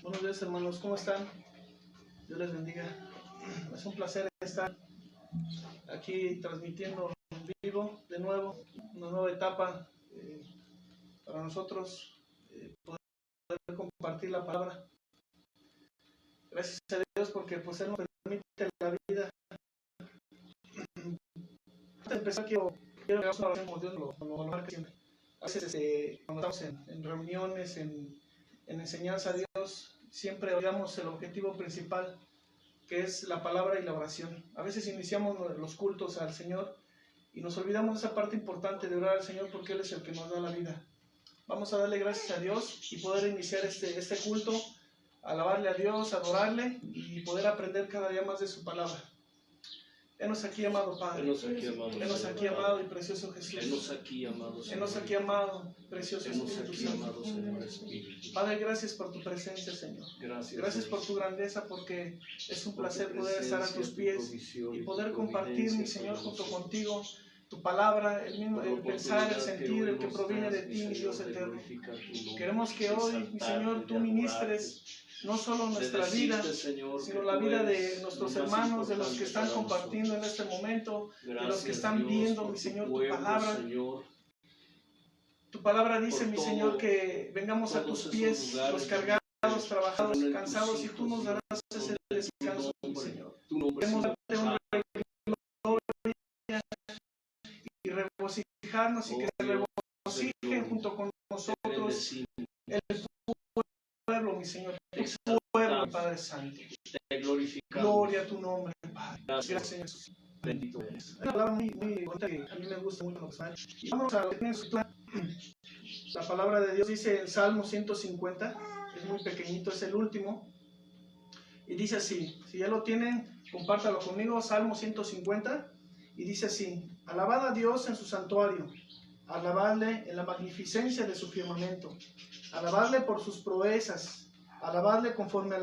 Buenos días, hermanos, ¿cómo están? Dios les bendiga. Es un placer estar aquí transmitiendo en vivo de nuevo, una nueva etapa para nosotros, poder compartir la palabra. Gracias a Dios porque pues Él nos permite la vida. Antes de empezar quiero que hagamos una oración como Dios lo marca siempre. A veces cuando estamos en reuniones, en enseñanza a Dios, siempre olvidamos el objetivo principal, que es la palabra y la oración. A veces iniciamos los cultos al Señor y nos olvidamos de esa parte importante de orar al Señor porque Él es el que nos da la vida. Vamos a darle gracias a Dios y poder iniciar este culto, alabarle a Dios, adorarle y poder aprender cada día más de su palabra. Henos aquí, amado Padre. Henos aquí, amado. Henos aquí, amado y precioso Jesús. Henos aquí, amado Señor. Henos aquí, amado, precioso Henos Espíritu aquí, Santo. amado Señor Espíritu. Padre, gracias por tu presencia, Señor. Gracias por tu grandeza, porque es un placer poder estar a tus pies y poder compartir, mi Señor, junto contigo tu palabra, el pensar, el sentir, el que proviene de ti, mi Dios eterno. Queremos que hoy, mi Señor, tú ministres no solo nuestra vida, sino la vida de nuestros hermanos, de los que están compartiendo en este momento, de los que están viendo, mi Señor, tu palabra. Tu palabra dice, mi Señor, que vengamos a tus pies, los cargados, trabajados, cansados, y tú nos darás ese descanso, mi Señor. Queremos darte honra y gloria y regocijarnos y que se regocijen junto con nosotros el pueblo, mi Señor, el pueblo, Padre Santo. Te glorificamos. Gloria a tu nombre, Padre. Gracias, Señor Jesús. Bendito eres. Una palabra muy bonita que a mí me gusta mucho lo que está. Y vamos a ver la palabra de Dios dice en Salmo 150, es muy pequeñito, es el último, y dice así, si ya lo tienen, compártalo conmigo, Salmo 150, y dice así: alabad a Dios en su santuario, alabadle en la magnificencia de su firmamento, alabadle por sus proezas, alabadle conforme a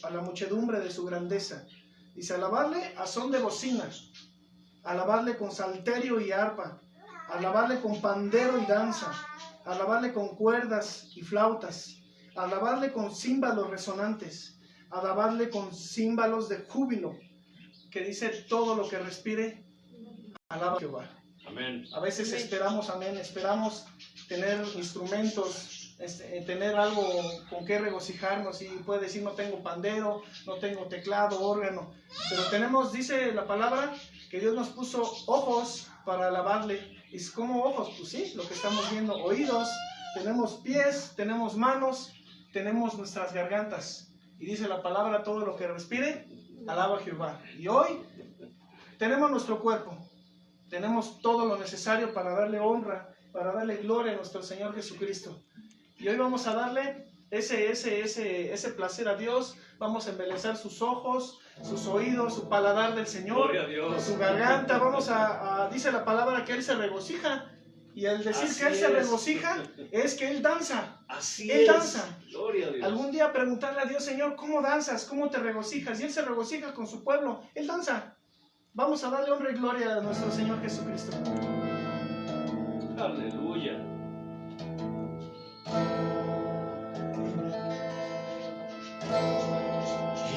la muchedumbre de su grandeza. Dice, alabadle a son de bocina, alabadle con salterio y arpa, alabadle con pandero y danza, alabadle con cuerdas y flautas, alabadle con címbalos resonantes, alabadle con címbalos de júbilo, que dice todo lo que respire, alaba a Jehová. Amén. A veces esperamos tener instrumentos, tener algo con que regocijarnos, y puede decir no tengo pandero, no tengo teclado, órgano, pero tenemos, dice la palabra, que Dios nos puso ojos para alabarle. ¿Y cómo ojos? Pues sí, lo que estamos viendo, oídos, tenemos pies, tenemos manos, tenemos nuestras gargantas, y dice la palabra, todo lo que respire, alaba a Jehová. Y hoy tenemos nuestro cuerpo, tenemos todo lo necesario para darle honra, para darle gloria a nuestro Señor Jesucristo. Y hoy vamos a darle ese placer a Dios. Vamos a embelezar sus ojos, sus oídos, su paladar del Señor, su garganta. Vamos dice la palabra que Él se regocija. Y al decir que Él se regocija, es que Él danza. Él danza. Gloria a Dios. Algún día preguntarle a Dios, Señor, ¿cómo danzas? ¿Cómo te regocijas? Y Él se regocija con su pueblo. Él danza. Vamos a darle honra y gloria a nuestro Señor Jesucristo. Aleluya.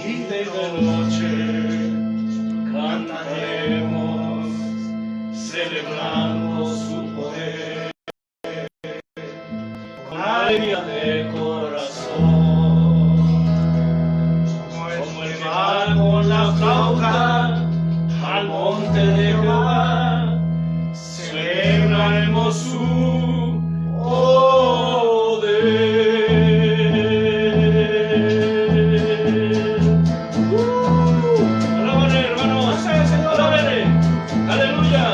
Y de noche cantaremos, celebrando su poder, con alegría de corazón, como el que va con la flauta al monte de Jehová, celebraremos su poder. Alábale, hermanos, alábale, aleluya.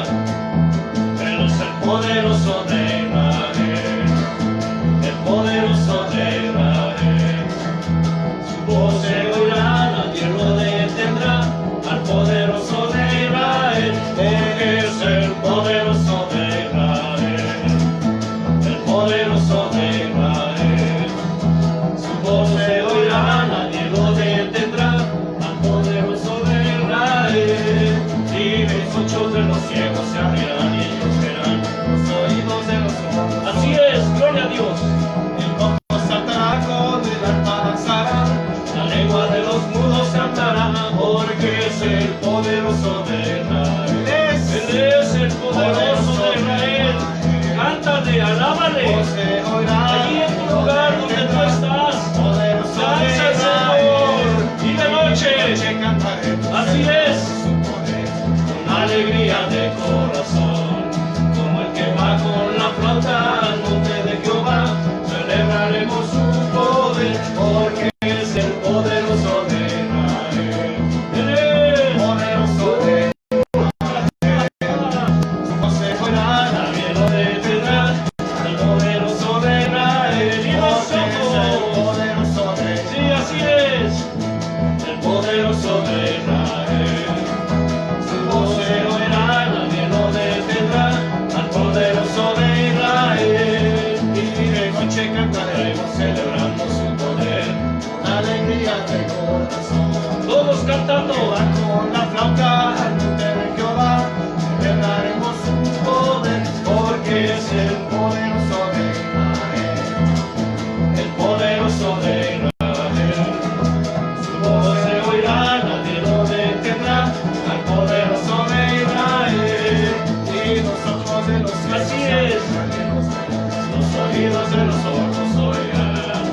Él es el poderoso de Israel, el poderoso de Israel. Su voz se oirá, nadie lo detendrá, al poderoso de Israel. con el arpa danzará, la lengua de los mudos cantará, porque es el poderoso de Israel. Él es el poderoso de Israel. Cántale, alábale. Allí en tu lugar donde tú estás, danza al Señor. Y de noche, así es, con alegría de corazón, como el que va con la flauta al monte de Jehová, celebraremos su poder, porque es el poderoso de Israel. Él es Poderoso de nadie lo detendrá, el poderoso de Israel. Y nosotros, poderoso de sí, así es, el poderoso de Israel. Su voz se oirá, nadie lo detendrá, al poderoso de Israel. y de noche cantaremos, Celebrando su poder, con alegría de corazón. todos cantando. Va con la flauta al monte de Jehová, celebraremos su poder, porque es el poderoso de Israel. El poderoso de Israel. Su voz se oirá, nadie lo detendrá, al poderoso de Israel. Y los ojos de los cielos Así es. Los oídos de los ojos oirán.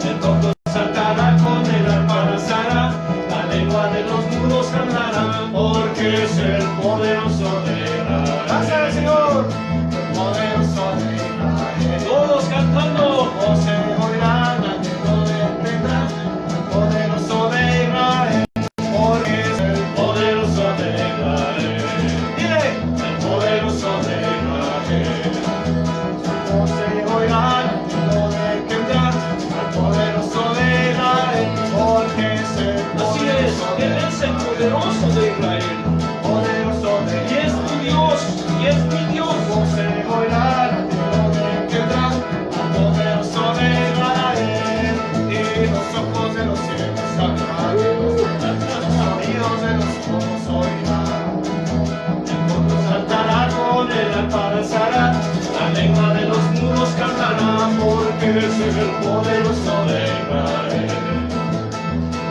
El cojo saltará, con el arpa danzará, la lengua de los mudos cantará, porque es el poderoso de Gracias al Israel. Señor, el poderoso de Israel. Todos cantando. O se oirá, nadie lo detendrá, el poderoso de Israel, porque es el Poderoso de Israel. Dile, El poderoso de Israel. o se oirá, nadie lo detendrá, el poderoso de Israel, porque es el Así es, Él poderoso es el poderoso de Israel. poderoso de Y es tu Dios, y es mi Dios. O se oirá, nadie lo detendrá, el poderoso de Israel, y los ojos de los cielos sabrán, los oídos de los ojos oirán. El cojo saltará, con el arpa danzará, la lengua de los mudos cantará, porque es el poderoso de Israel.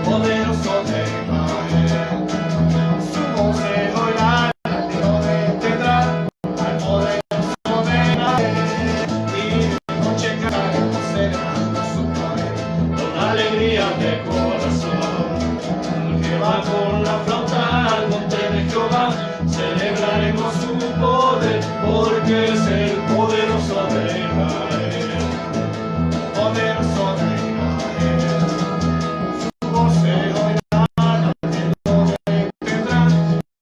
Poderoso de Israel, su voz se oirá, nadie lo detendrá, al poderoso de Israel, y de noche cantaremos celebrando su poder. Con alegría de corazón, el que va con la flauta al monte de Jehová, celebraremos su poder, porque es el poderoso de Israel. Poderoso de Israel, su voz se oirá, nadie lo detendrá,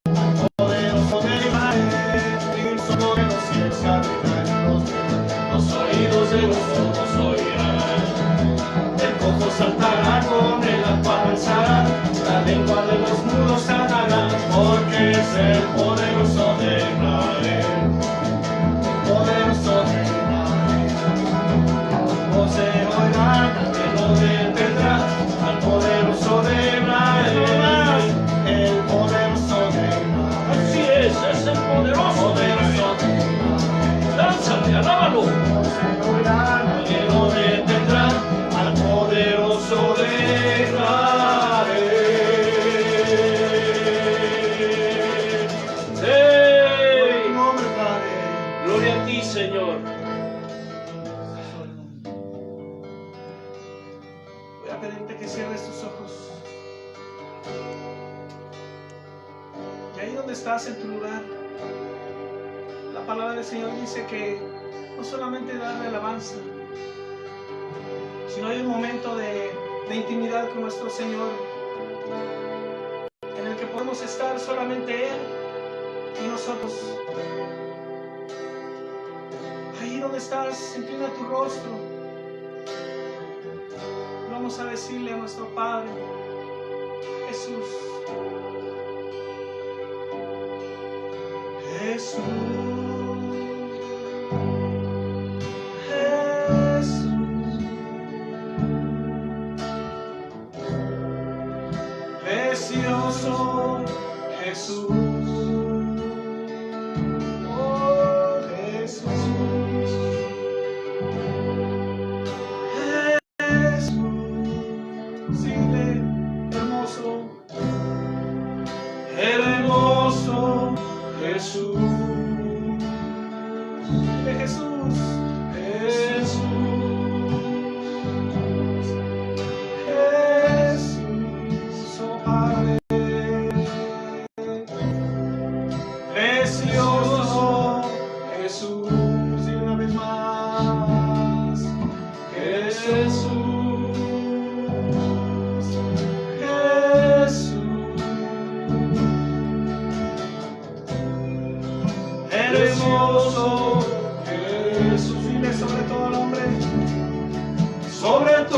al poderoso de Israel, y el sonido de los cielos abrirán Los oídos de los ojos oirán. El cojo saltará, con el arpa danzará, la lengua de los mudos sanará, porque es el poderoso de Israel. poderoso de Israel, O se oirá, nadie lo detendrá, al poderoso de Israel. el poderoso de Israel, Así es el poderoso de poderoso Israel. de Israel, Lánzate, alábalo. se oirá, Nadie lo detendrá, al poderoso de Israel. ¡Hey! tu nombre, Padre. Gloria a ti, Señor. Voy a pedirte que cierres tus ojos. Y ahí donde estás en tu lugar, la palabra del Señor dice que no solamente darle alabanza, sino hay un momento de intimidad con nuestro Señor, en el que podemos estar solamente Él y nosotros. Ahí donde estás, inclina tu rostro. Vamos a decirle a nuestro Padre, Jesús, Jesús, Jesús, precioso Jesús, oh Jesús, Jesús.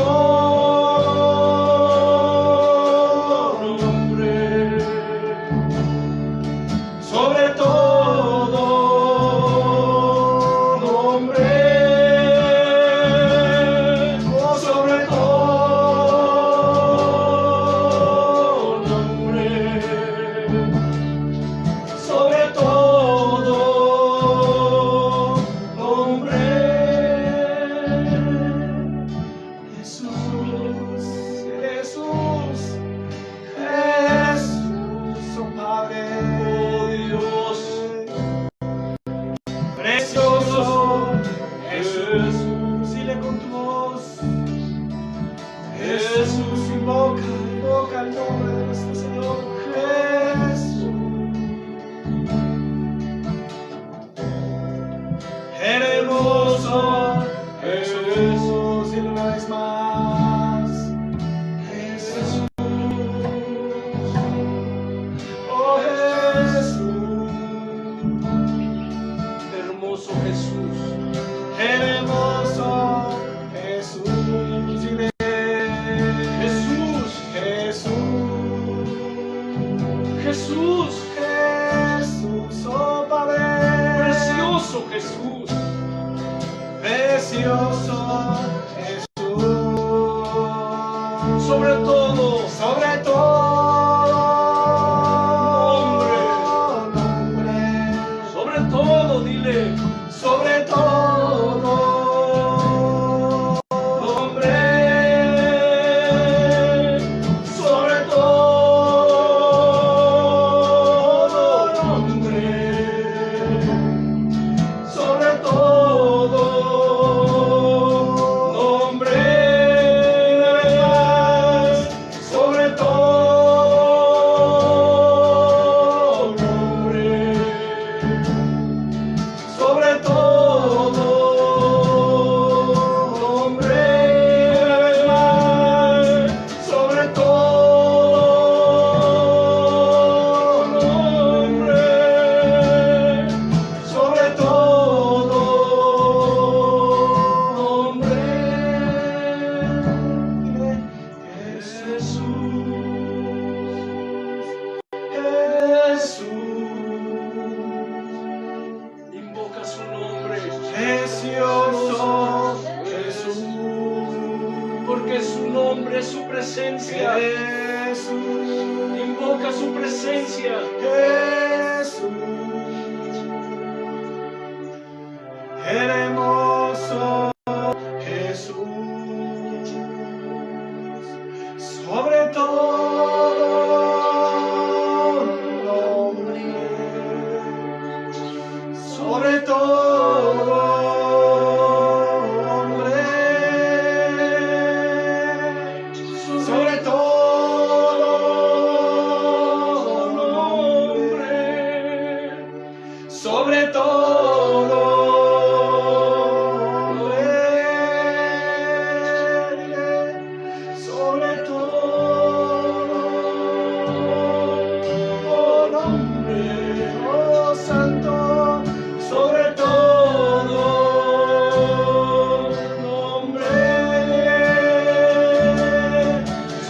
todo nombre, sobre todo nombre, oh, sobre todo nombre, sobre todo nombre. Jesús, Jesús, Jesús, oh Padre, Oh Dios, precioso Jesús, dile con tu voz, Jesús, invoca el nombre de nuestro Señor, Jesús, hermoso Jesús, dile una vez más, Jesús, oh Jesús, hermoso Jesús, hermoso Jesús, dile Jesús, Jesús, Jesús, Jesús, oh Padre, precioso Jesús, precioso Jesús, sobre todo nombre, sobre todo, dile, sobre todo nombre, sobre todo nombre, sobre todo nombre, sobre todo nombre, sobre todo nombre, sobre todo nombre, sobre todo nombre, Jesús, invoca su nombre, precioso Jesús, porque su nombre es su presencia, Jesús, invoca su presencia, Jesús, hermoso Jesús, sobre todo nombre, sobre todo nombre, sobre todo nombre, sobre todo nombre, sobre todo nombre, oh Santo, sobre todo nombre,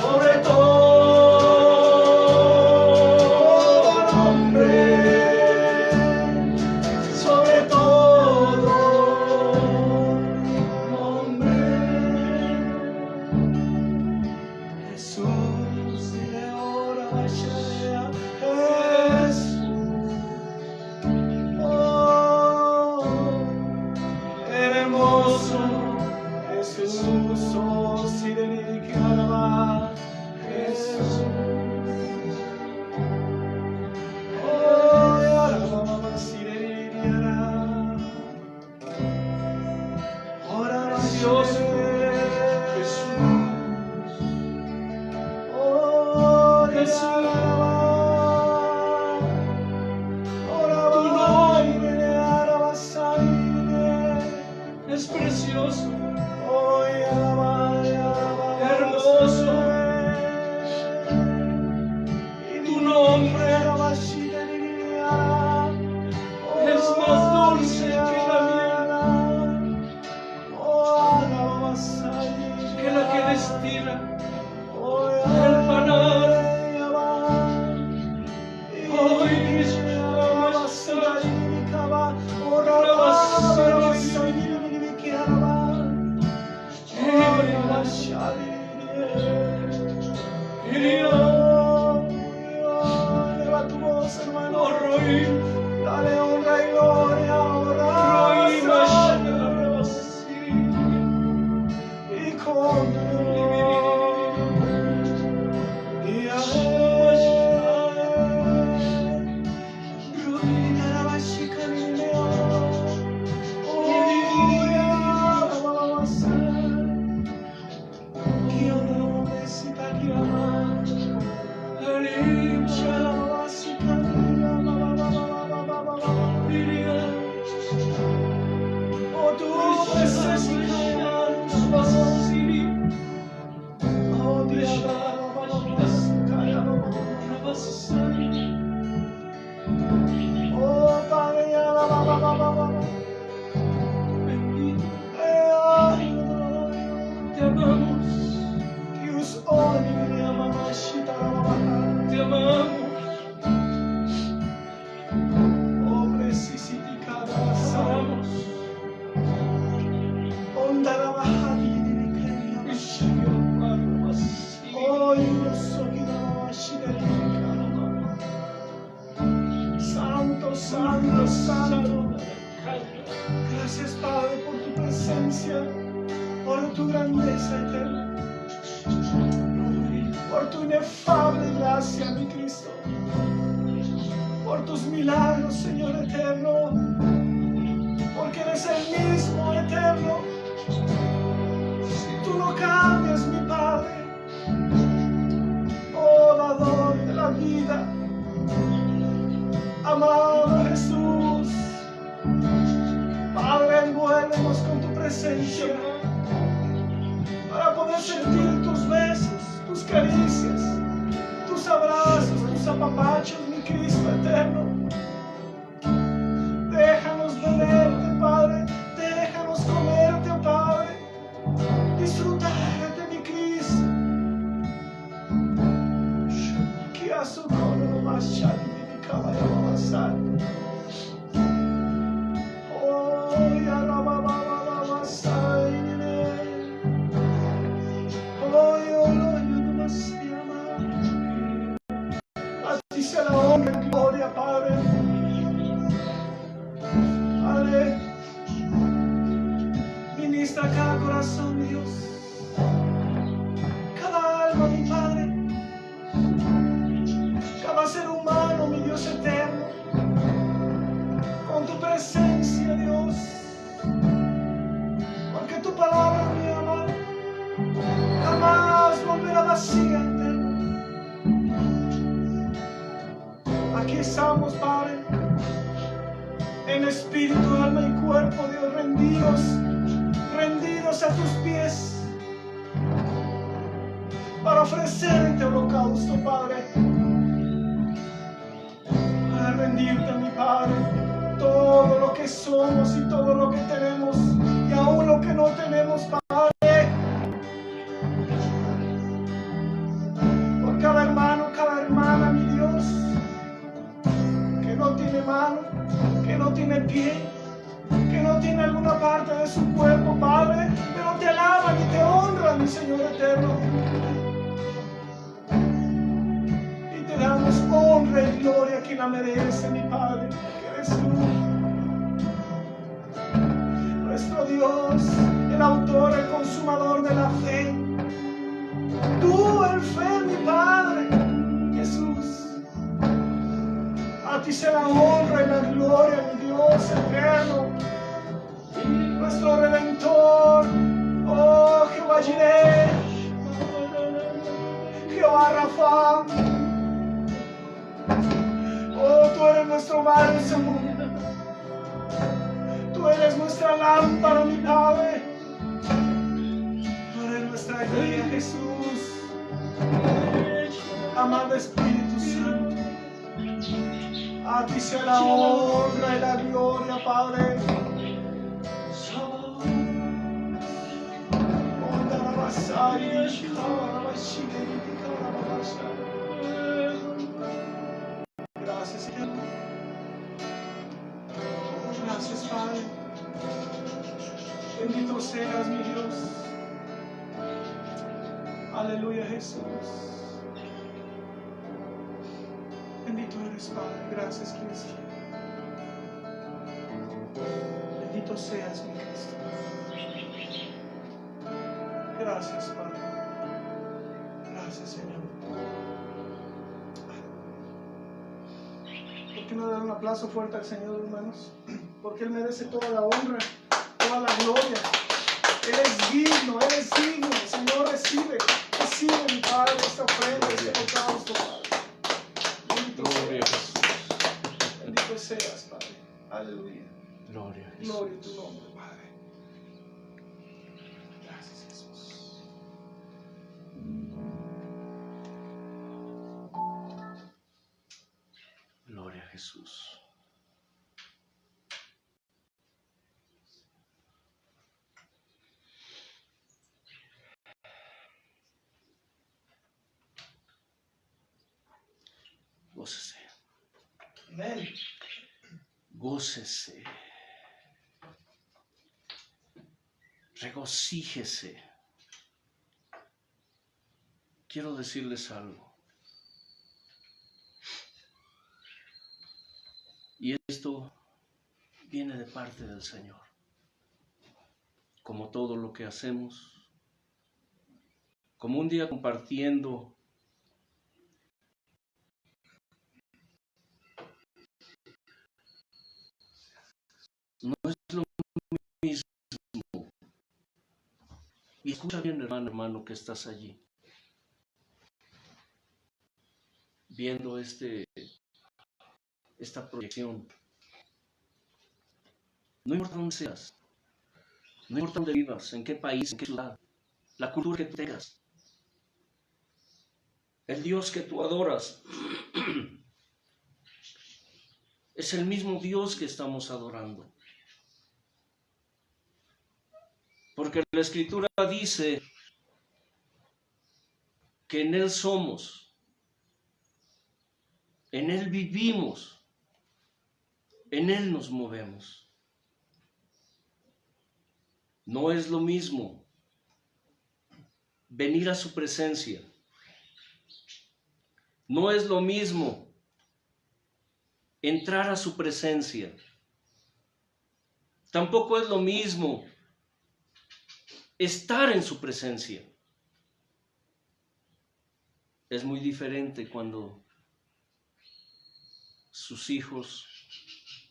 sobre todo nombre, sobre todo nombre. Jesús, dile ahora, Shaya, Jesús, oh, hermoso Jesús, oh, si dedicará Jesús, oh, y alababa, si dedicará, ora, precioso Jesús, estira el panal. Hoy eleva tu voz, hermano. Roy, Dale honra y gloria, Roy, honra y con Santo, Santo. Gracias, Padre, por tu presencia, por tu grandeza eterna, por tu inefable gracia, mi Cristo, por tus milagros, Señor eterno, porque eres el mismo eterno. Tú no cambias, mi Padre, oh dador de la vida. Amado Jesús, Padre, envuélvenos con tu presencia para poder sentir tus besos, tus caricias, tus abrazos, tus apapachos, mi Cristo eterno. Déjanos beberte, Padre, déjanos comerte, oh Padre, disfrutar de mi Cristo. Que a su cono más a ti sea la honra y gloria, Padre. Padre, ministra cada corazón, Dios, cada alma, mi Padre, cada ser humano, mi Dios eterno, con tu presencia, Dios, porque tu palabra, mi amado, jamás volverá vacía, eterno. Aquí estamos, Padre, en espíritu, alma y cuerpo, Dios, rendidos a tus pies, para ofrecerte holocausto, Padre. Rendirte, mi Padre, todo lo que somos y todo lo que tenemos, y aún lo que no tenemos, Padre, por cada hermano, cada hermana, mi Dios, que no tiene mano, que no tiene pie, que no tiene alguna parte de su cuerpo, Padre, pero te alaban y te honran, mi Señor eterno. Te damos honra y gloria a quien la merece, mi Padre, que eres tú, nuestro Dios, el autor, el consumador de la fe. Tú, el fe, mi Padre, Jesús. A ti sea la honra y la gloria, mi Dios eterno, nuestro Redentor, oh Jehová Jireh, Jehová Rafa. Oh, tú eres nuestro bálsamo, tú eres nuestra lámpara, mi Padre, tú eres nuestra guía, Jesús. Amado Espíritu Santo, a ti sea la honra y la gloria, Padre. Gracias, Señor. Gracias, Padre. Bendito seas, mi Dios. Aleluya, Jesús. Bendito eres, Padre. Gracias, Cristo. Bendito seas, mi Cristo. Gracias, Padre. Gracias, Señor. ¿Por qué no dar un aplauso fuerte al Señor, hermanos? Porque Él merece toda la honra, toda la gloria. Él es digno, Él es digno. Señor, recibe, mi Padre, esta ofrenda, este holocausto, Padre. Bendito seas, Padre. Aleluya. Gloria a Jesús. Gloria a tu nombre, Padre. Gracias, Jesús. Gloria a Jesús. Gócese. Amén. Gócese. Regocíjese. Quiero decirles algo. Y esto viene de parte del Señor. Como todo lo que hacemos, como un día compartiendo no es lo mismo. Y escucha bien, hermano, que estás allí, viendo esta proyección. No importa dónde seas, no importa dónde vivas, en qué país, en qué ciudad, la cultura que tú tengas, el Dios que tú adoras es el mismo Dios que estamos adorando. Porque la Escritura dice que en Él somos, en Él vivimos, en Él nos movemos. No es lo mismo venir a su presencia. No es lo mismo entrar a su presencia. Tampoco es lo mismo estar en su presencia. Es muy diferente cuando sus hijos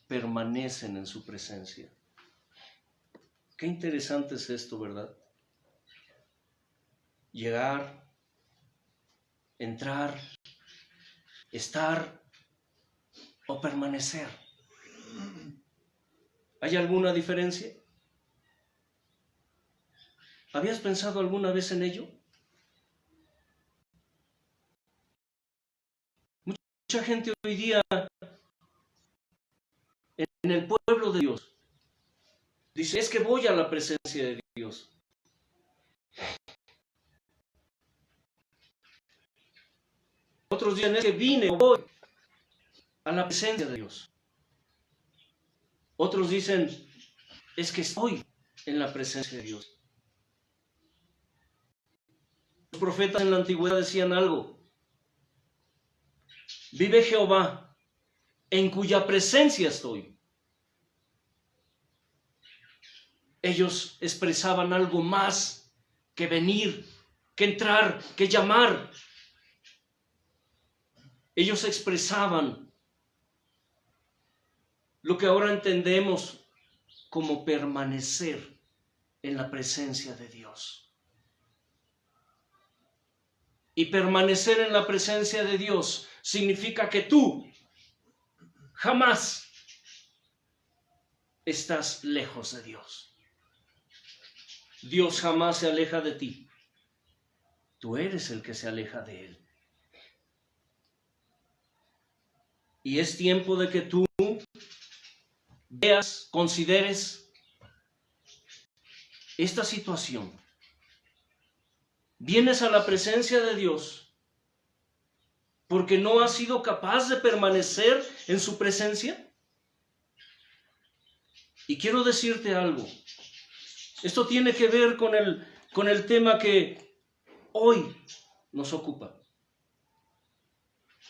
permanecen en su presencia. Qué interesante es esto, ¿verdad? Llegar, entrar, estar o permanecer. ¿Hay alguna diferencia? ¿Habías pensado alguna vez en ello? Mucha gente hoy día en el pueblo de Dios dice, es que voy a la presencia de Dios. Otros dicen, es que vine o voy a la presencia de Dios. Otros dicen, es que estoy en la presencia de Dios. Los profetas en la antigüedad decían algo. Vive Jehová, en cuya presencia estoy. Ellos expresaban algo más que venir, que entrar, que llamar. Ellos expresaban lo que ahora entendemos como permanecer en la presencia de Dios. Y permanecer en la presencia de Dios significa que tú jamás estás lejos de Dios. Dios jamás se aleja de ti. Tú eres el que se aleja de Él. Y es tiempo de que tú veas, consideres esta situación. vienes a la presencia de Dios porque no has sido capaz de permanecer en su presencia. Y quiero decirte algo. Esto tiene que ver con el tema que hoy nos ocupa.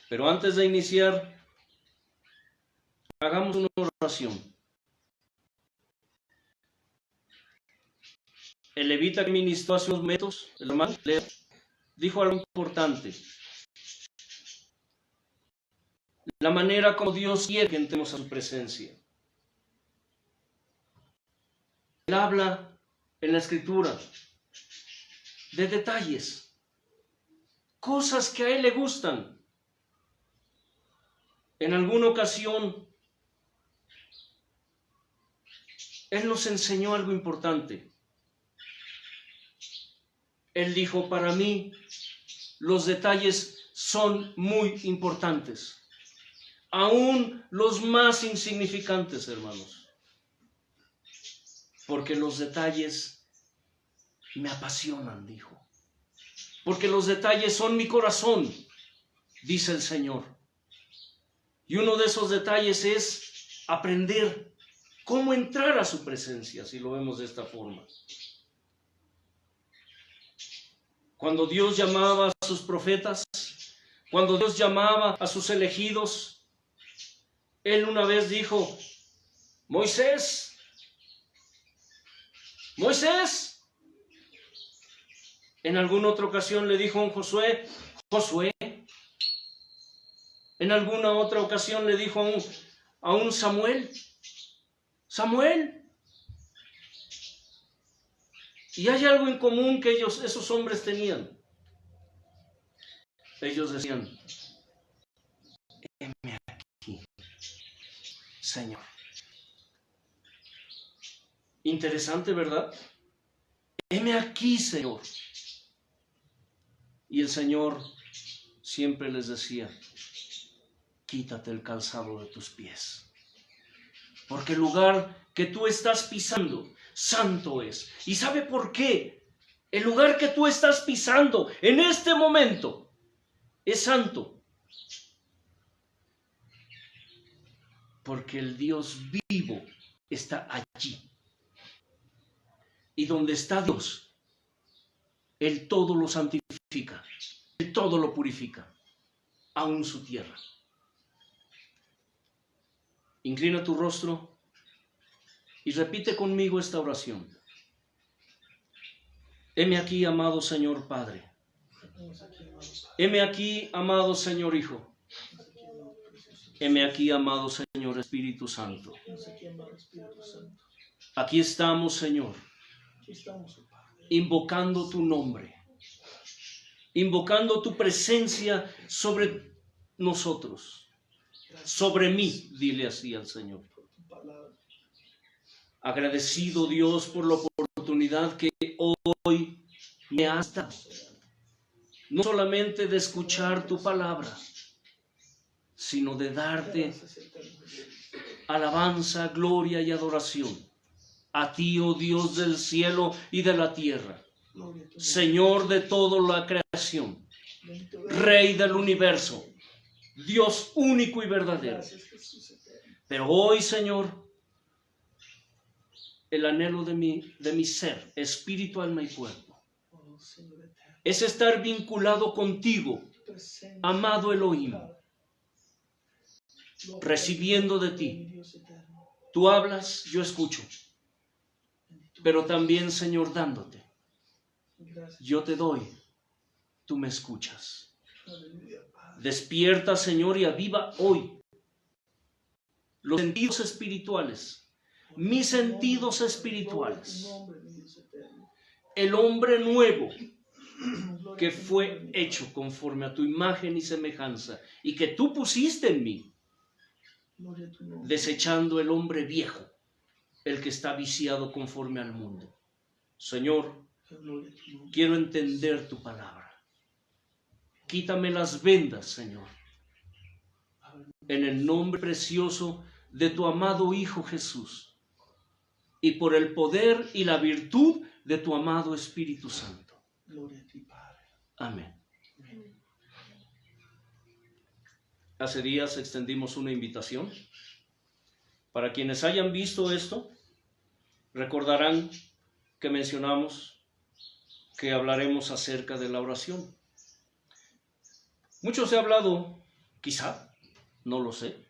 Pero antes de iniciar, hagamos una oración. El levita que ministró hace unos momentos, el hermano Leo, dijo algo importante. La manera como Dios quiere que entremos a su presencia. Él habla en la Escritura de detalles, cosas que a Él le gustan. En alguna ocasión, Él nos enseñó algo importante. Él dijo, para mí, los detalles son muy importantes. Aún los más insignificantes, hermanos. Porque los detalles me apasionan, dijo. Porque los detalles son mi corazón, dice el Señor. Y uno de esos detalles es aprender cómo entrar a su presencia, si lo vemos de esta forma. Cuando Dios llamaba a sus profetas, cuando Dios llamaba a sus elegidos, Él una vez dijo, Moisés, Moisés. En alguna otra ocasión le dijo a un Josué, Josué. En alguna otra ocasión le dijo a un Samuel, Samuel. Y hay algo en común que esos hombres tenían. Ellos decían, heme aquí, Señor. Interesante, ¿verdad? Heme aquí, Señor. Y el Señor siempre les decía, quítate el calzado de tus pies, porque el lugar que tú estás pisando, santo es. ¿Y sabe por qué? El lugar que tú estás pisando en este momento es santo. Porque el Dios vivo está allí. Y donde está Dios, Él todo lo santifica, Él todo lo purifica, aún su tierra. Inclina tu rostro y repite conmigo esta oración. Heme aquí, amado Señor Padre. Heme aquí, amado Señor Hijo. Heme aquí, amado Señor Espíritu Santo. Aquí estamos, Señor, invocando tu nombre, invocando tu presencia sobre nosotros. Sobre mí, dile así al Señor. Agradecido, Dios, por la oportunidad que hoy me has dado, no solamente de escuchar tu palabra, sino de darte alabanza, gloria y adoración a ti, oh Dios del cielo y de la tierra, Señor de toda la creación, Rey del universo, Dios único y verdadero. Pero hoy, Señor, el anhelo de mi ser, espíritu, alma y cuerpo, es estar vinculado contigo, amado Elohim, recibiendo de ti. Tú hablas, yo escucho, pero también, Señor, dándote. Yo te doy, tú me escuchas. Despierta, Señor, y aviva hoy los sentidos espirituales, mis sentidos espirituales. El hombre nuevo que fue hecho conforme a tu imagen y semejanza y que tú pusiste en mí, desechando el hombre viejo, el que está viciado conforme al mundo. Señor, quiero entender tu palabra. Quítame las vendas, Señor, en el nombre precioso de tu amado Hijo Jesús y por el poder y la virtud de tu amado Espíritu Santo. Amén. Hace días extendimos una invitación. Para quienes hayan visto esto, recordarán que mencionamos que hablaremos acerca de la oración. Mucho se ha hablado, quizá, no lo sé,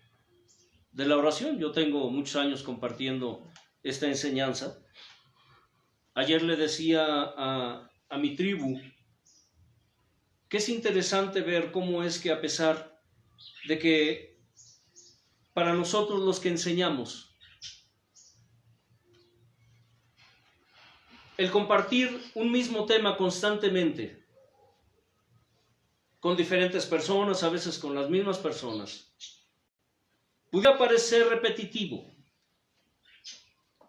de la oración. Yo tengo muchos años compartiendo esta enseñanza. Ayer le decía a mi tribu que es interesante ver cómo es que, a pesar de que para nosotros los que enseñamos, el compartir un mismo tema constantemente con diferentes personas, a veces con las mismas personas, pudiera parecer repetitivo.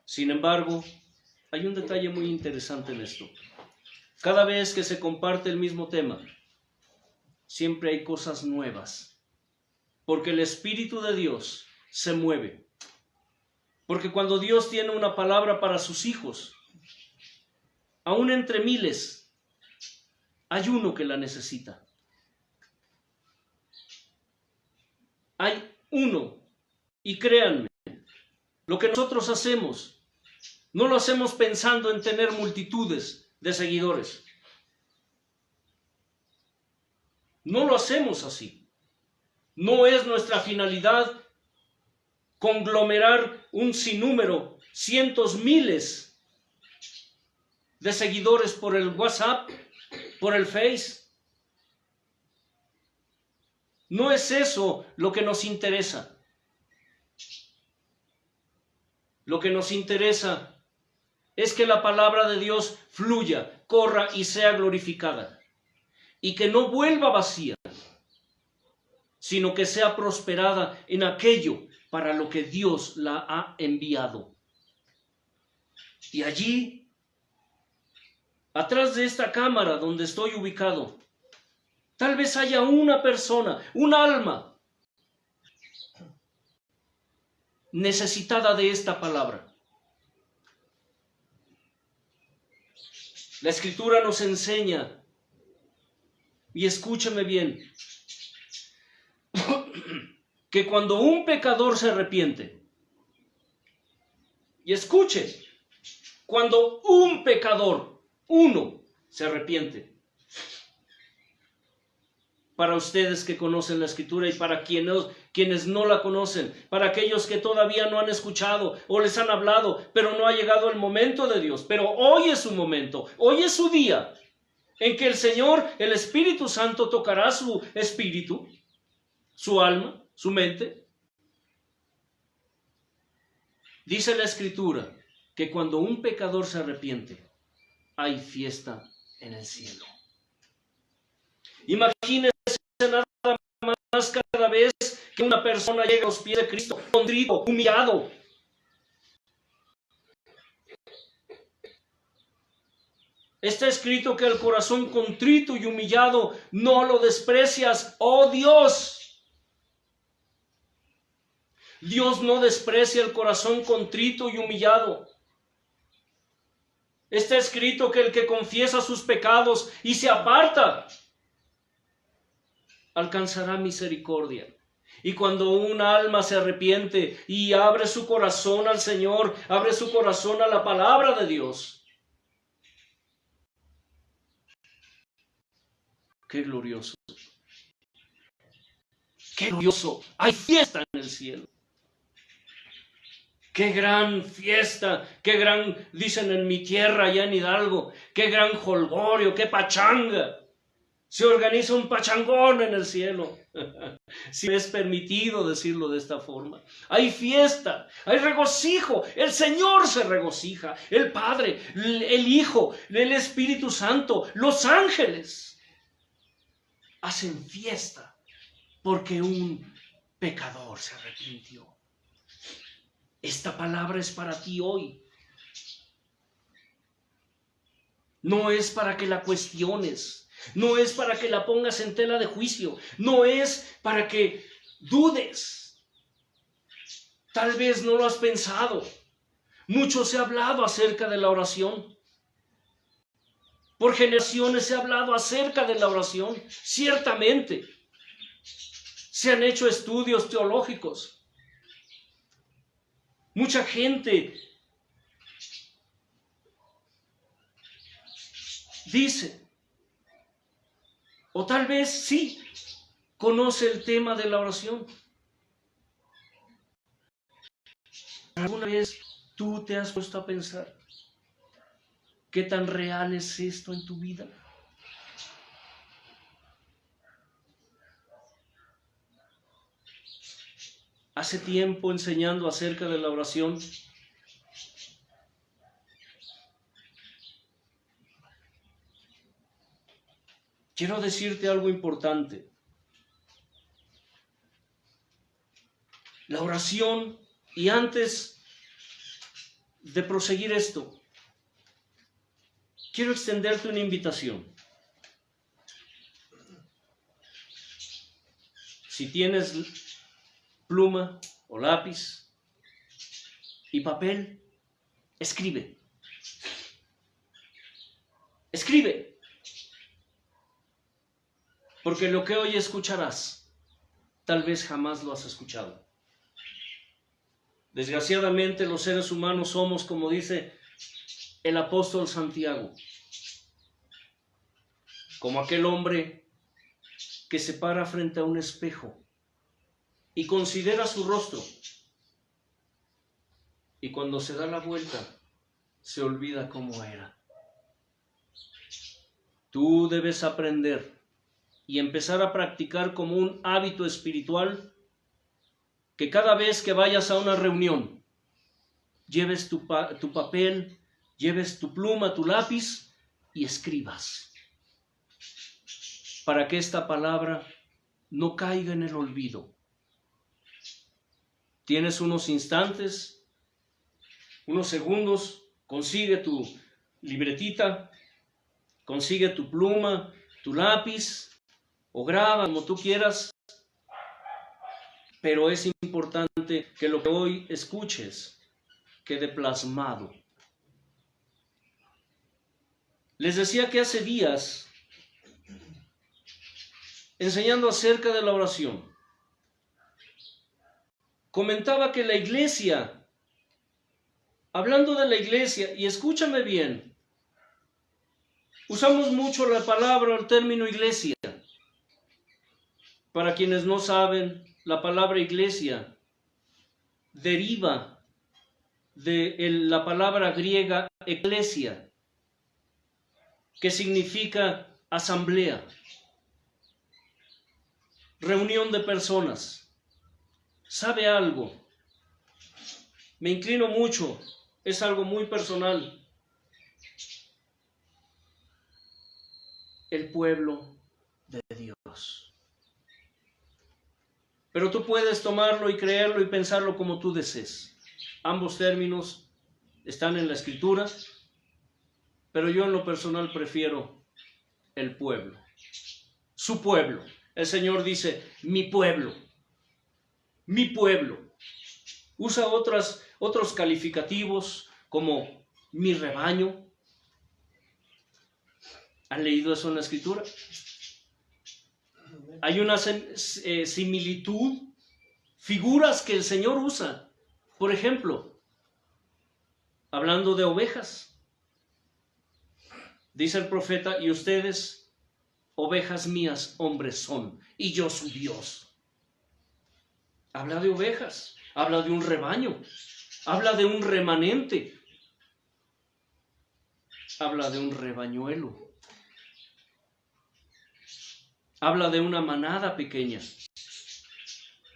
Sin embargo, hay un detalle muy interesante en esto. Cada vez que se comparte el mismo tema, siempre hay cosas nuevas, porque el Espíritu de Dios se mueve. Porque cuando Dios tiene una palabra para sus hijos, aún entre miles, hay uno que la necesita. Hay uno, y créanme, lo que nosotros hacemos, no lo hacemos pensando en tener multitudes de seguidores. No lo hacemos así. No es nuestra finalidad conglomerar un sinnúmero, cientos, miles de seguidores por el WhatsApp, por el Face. No es eso lo que nos interesa. Lo que nos interesa es que la palabra de Dios fluya, corra y sea glorificada. Y que no vuelva vacía, sino que sea prosperada en aquello para lo que Dios la ha enviado. Y allí, atrás de esta cámara donde estoy ubicado, tal vez haya una persona, un alma necesitada de esta palabra. La Escritura nos enseña, y escúchame bien, que cuando un pecador se arrepiente, y escuche, cuando un pecador, uno, se arrepiente, para ustedes que conocen la Escritura y para quienes no la conocen, para aquellos que todavía no han escuchado o les han hablado, pero no ha llegado el momento de Dios, pero hoy es su momento, hoy es su día, en que el Señor, el Espíritu Santo, tocará su espíritu, su alma, su mente. Dice la Escritura que cuando un pecador se arrepiente, hay fiesta en el cielo. Imagínense nada más cada vez que una persona llega a los pies de Cristo, contrito, humillado. Está escrito que el corazón contrito y humillado no lo desprecias, oh Dios. Dios no desprecia el corazón contrito y humillado. Está escrito que el que confiesa sus pecados y se aparta, alcanzará misericordia. Y cuando un alma se arrepiente y abre su corazón al Señor, abre su corazón a la palabra de Dios, qué glorioso, qué glorioso, hay fiesta en el cielo. Qué gran fiesta, qué gran, dicen en mi tierra allá en Hidalgo, qué gran jolgorio, qué pachanga. Se organiza un pachangón en el cielo, si es permitido decirlo de esta forma. Hay fiesta, hay regocijo, el Señor se regocija, el Padre, el Hijo, el Espíritu Santo, los ángeles hacen fiesta porque un pecador se arrepintió. Esta palabra es para ti hoy. No es para que la cuestiones. No es para que la pongas en tela de juicio. No es para que dudes. Tal vez no lo has pensado. Mucho se ha hablado acerca de la oración. Por generaciones se ha hablado acerca de la oración. Ciertamente, se han hecho estudios teológicos. Mucha gente dice, o tal vez sí, conoce el tema de la oración. ¿Alguna vez tú te has puesto a pensar qué tan real es esto en tu vida? Hace tiempo enseñando acerca de la oración, quiero decirte algo importante. La oración, y antes de proseguir esto, quiero extenderte una invitación. Si tienes pluma o lápiz y papel, escribe. Escribe. Porque lo que hoy escucharás, tal vez jamás lo has escuchado. Desgraciadamente los seres humanos somos, como dice el apóstol Santiago, como aquel hombre que se para frente a un espejo y considera su rostro, y cuando se da la vuelta se olvida cómo era. Tú debes aprender y empezar a practicar como un hábito espiritual que cada vez que vayas a una reunión lleves tu papel, lleves tu pluma, tu lápiz y escribas, para que esta palabra no caiga en el olvido. Tienes unos instantes, unos segundos, consigue tu libretita, consigue tu pluma, tu lápiz, o graba como tú quieras, pero es importante que lo que hoy escuches quede plasmado. Les decía que hace días, enseñando acerca de la oración, comentaba que la iglesia, hablando de la iglesia, y escúchame bien, usamos mucho la palabra o el término iglesia. Para quienes no saben, la palabra iglesia deriva de la palabra griega eclesia, que significa asamblea, reunión de personas. ¿Sabe algo? Me inclino mucho, es algo muy personal. El pueblo de Dios. Pero tú puedes tomarlo y creerlo y pensarlo como tú desees. Ambos términos están en la Escritura, pero yo en lo personal prefiero el pueblo. Su pueblo. El Señor dice, mi pueblo. Mi pueblo. Usa otros calificativos como mi rebaño. ¿Han leído eso en la Escritura? Hay una similitud, figuras que el Señor usa. Por ejemplo, hablando de ovejas, dice el profeta, y ustedes, ovejas mías, hombres son, y yo su Dios. Habla de ovejas, habla de un rebaño, habla de un remanente, habla de un rebañuelo. Habla de una manada pequeña.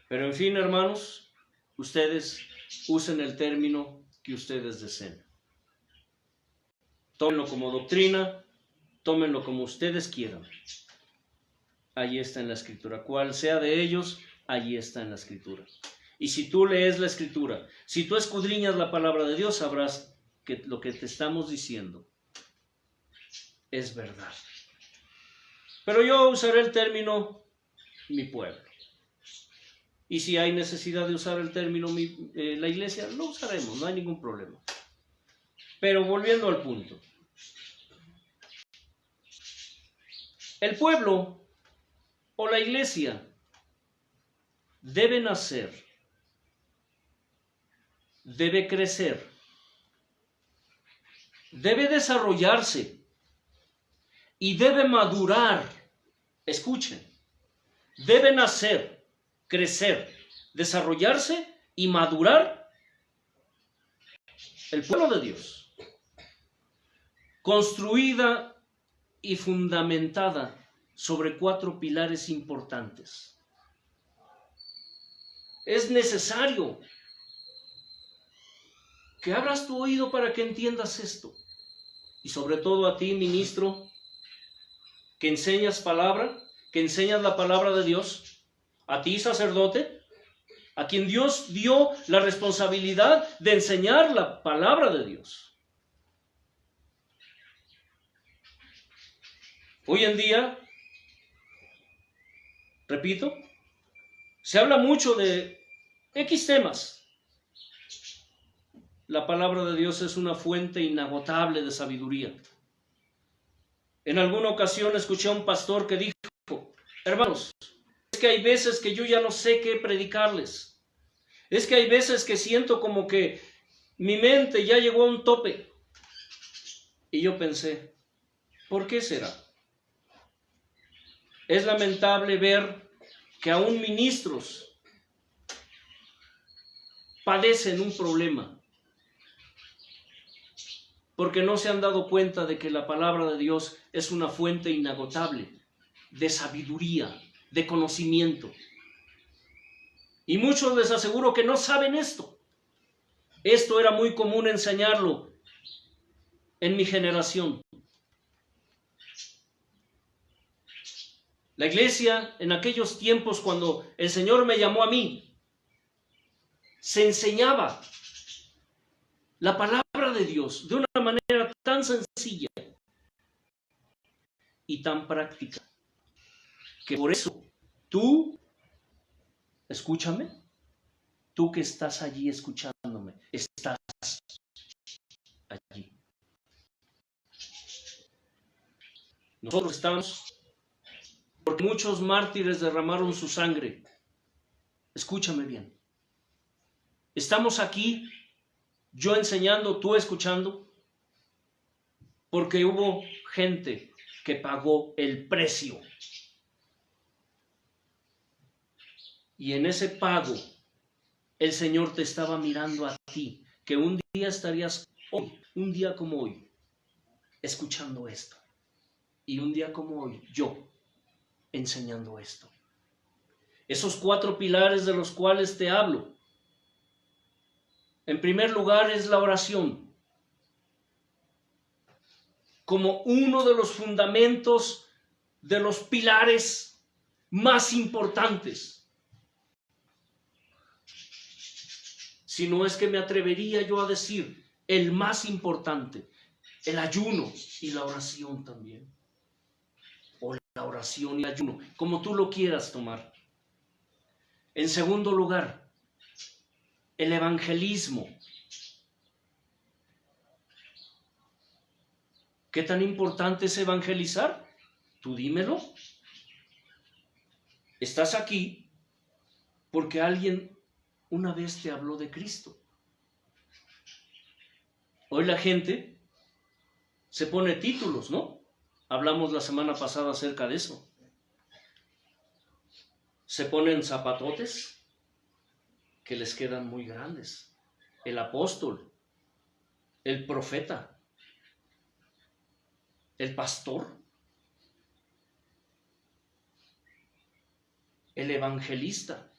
Pero en fin, hermanos, ustedes usen el término que ustedes deseen. Tómenlo como doctrina, tómenlo como ustedes quieran. Allí está en la Escritura. Cual sea de ellos, allí está en la Escritura. Y si tú lees la Escritura, si tú escudriñas la palabra de Dios, sabrás que lo que te estamos diciendo es verdad. Pero yo usaré el término mi pueblo. Y si hay necesidad de usar el término la iglesia, lo usaremos, no hay ningún problema. Pero volviendo al punto. El pueblo o la iglesia debe nacer, debe crecer, debe desarrollarse y debe madurar. Escuchen, debe nacer, crecer, desarrollarse y madurar el pueblo de Dios, construida y fundamentada sobre 4 pilares importantes. Es necesario que abras tu oído para que entiendas esto. Y sobre todo a ti, ministro, que enseñas palabra, que enseñas la palabra de Dios, a ti, sacerdote, a quien Dios dio la responsabilidad de enseñar la palabra de Dios. Hoy en día, repito, se habla mucho de X temas. La palabra de Dios es una fuente inagotable de sabiduría. En alguna ocasión escuché a un pastor que dijo: hermanos, es que hay veces que yo ya no sé qué predicarles. Es que hay veces que siento como que mi mente ya llegó a un tope. Y yo pensé, ¿por qué será? Es lamentable ver que aún ministros padecen un problema porque no se han dado cuenta de que la palabra de Dios es una fuente inagotable de sabiduría, de conocimiento. Y muchos les aseguro que no saben esto. Esto era muy común enseñarlo en mi generación. La iglesia, en aquellos tiempos cuando el Señor me llamó a mí, se enseñaba la palabra de Dios de una manera tan sencilla y tan práctica, que por eso tú, escúchame, tú que estás allí escuchándome, estás allí. Nosotros estamos porque muchos mártires derramaron su sangre. Escúchame bien. Estamos aquí, yo enseñando, tú escuchando, porque hubo gente que pagó el precio. Y en ese pago, el Señor te estaba mirando a ti, que un día estarías hoy, un día como hoy, escuchando esto. Y un día como hoy, yo, enseñando esto. Esos 4 pilares de los cuales te hablo. En primer lugar es la oración, como uno de los fundamentos, de los pilares más importantes. Si no es que me atrevería yo a decir el más importante, el ayuno y la oración también. O la oración y el ayuno, como tú lo quieras tomar. En segundo lugar, el evangelismo. ¿Qué tan importante es evangelizar? Tú dímelo. Estás aquí porque alguien una vez te habló de Cristo. Hoy la gente se pone títulos, ¿no? Hablamos la semana pasada acerca de eso. Se ponen zapatotes que les quedan muy grandes. El apóstol, el profeta, el pastor, el evangelista,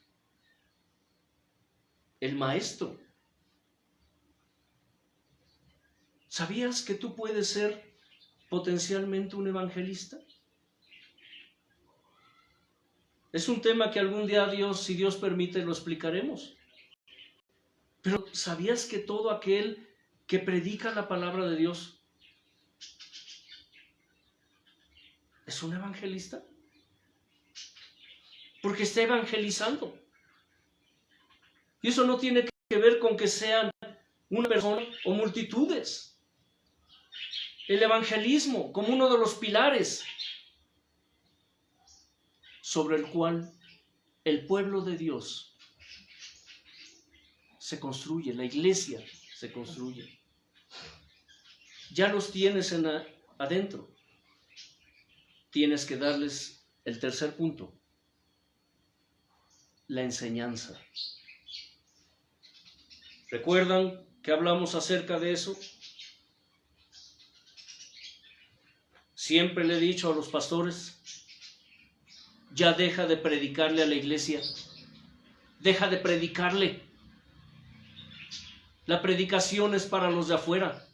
el maestro. ¿Sabías que tú puedes ser potencialmente un evangelista? Es un tema que algún día Dios, si Dios permite, lo explicaremos. Pero ¿sabías que todo aquel que predica la palabra de Dios es un evangelista? Porque está evangelizando. Y eso no tiene que ver con que sean una persona o multitudes. El evangelismo, como uno de los pilares, sobre el cual el pueblo de Dios se construye, la iglesia se construye. Ya los tienes adentro. Tienes que darles el tercer punto, la enseñanza. ¿Recuerdan que hablamos acerca de eso? Siempre le he dicho a los pastores, ya deja de predicarle a la iglesia, deja de predicarle. La predicación es para los de afuera,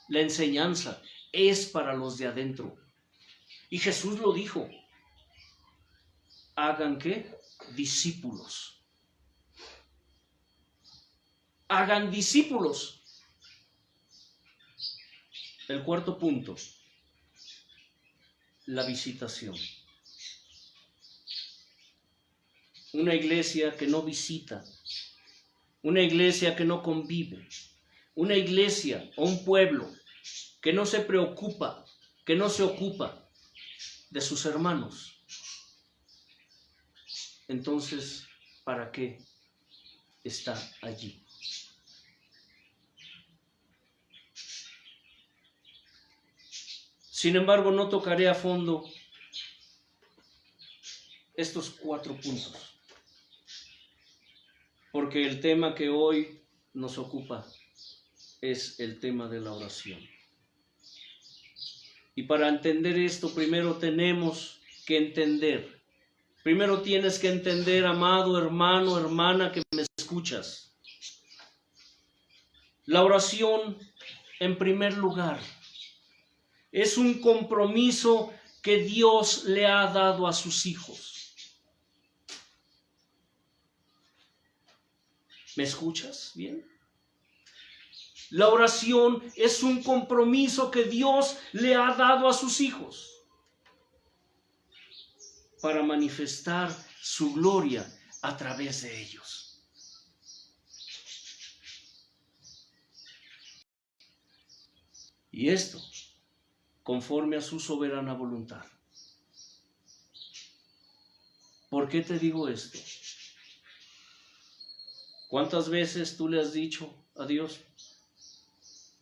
la enseñanza es para los de adentro. Y Jesús lo dijo, hagan ¿qué? Discípulos. Hagan discípulos. El cuarto punto, la visitación. Una iglesia que no visita, una iglesia que no convive, una iglesia o un pueblo que no se preocupa, que no se ocupa de sus hermanos. Entonces, ¿para qué está allí? Sin embargo, no tocaré a fondo estos 4 puntos, porque el tema que hoy nos ocupa es el tema de la oración. Y para entender esto, primero tenemos que entender, primero tienes que entender, amado hermano, hermana que me escuchas, la oración, en primer lugar, es un compromiso que Dios le ha dado a sus hijos. ¿Me escuchas bien? La oración es un compromiso que Dios le ha dado a sus hijos para manifestar su gloria a través de ellos. Y esto conforme a su soberana voluntad. ¿Por qué te digo esto? ¿Cuántas veces tú le has dicho a Dios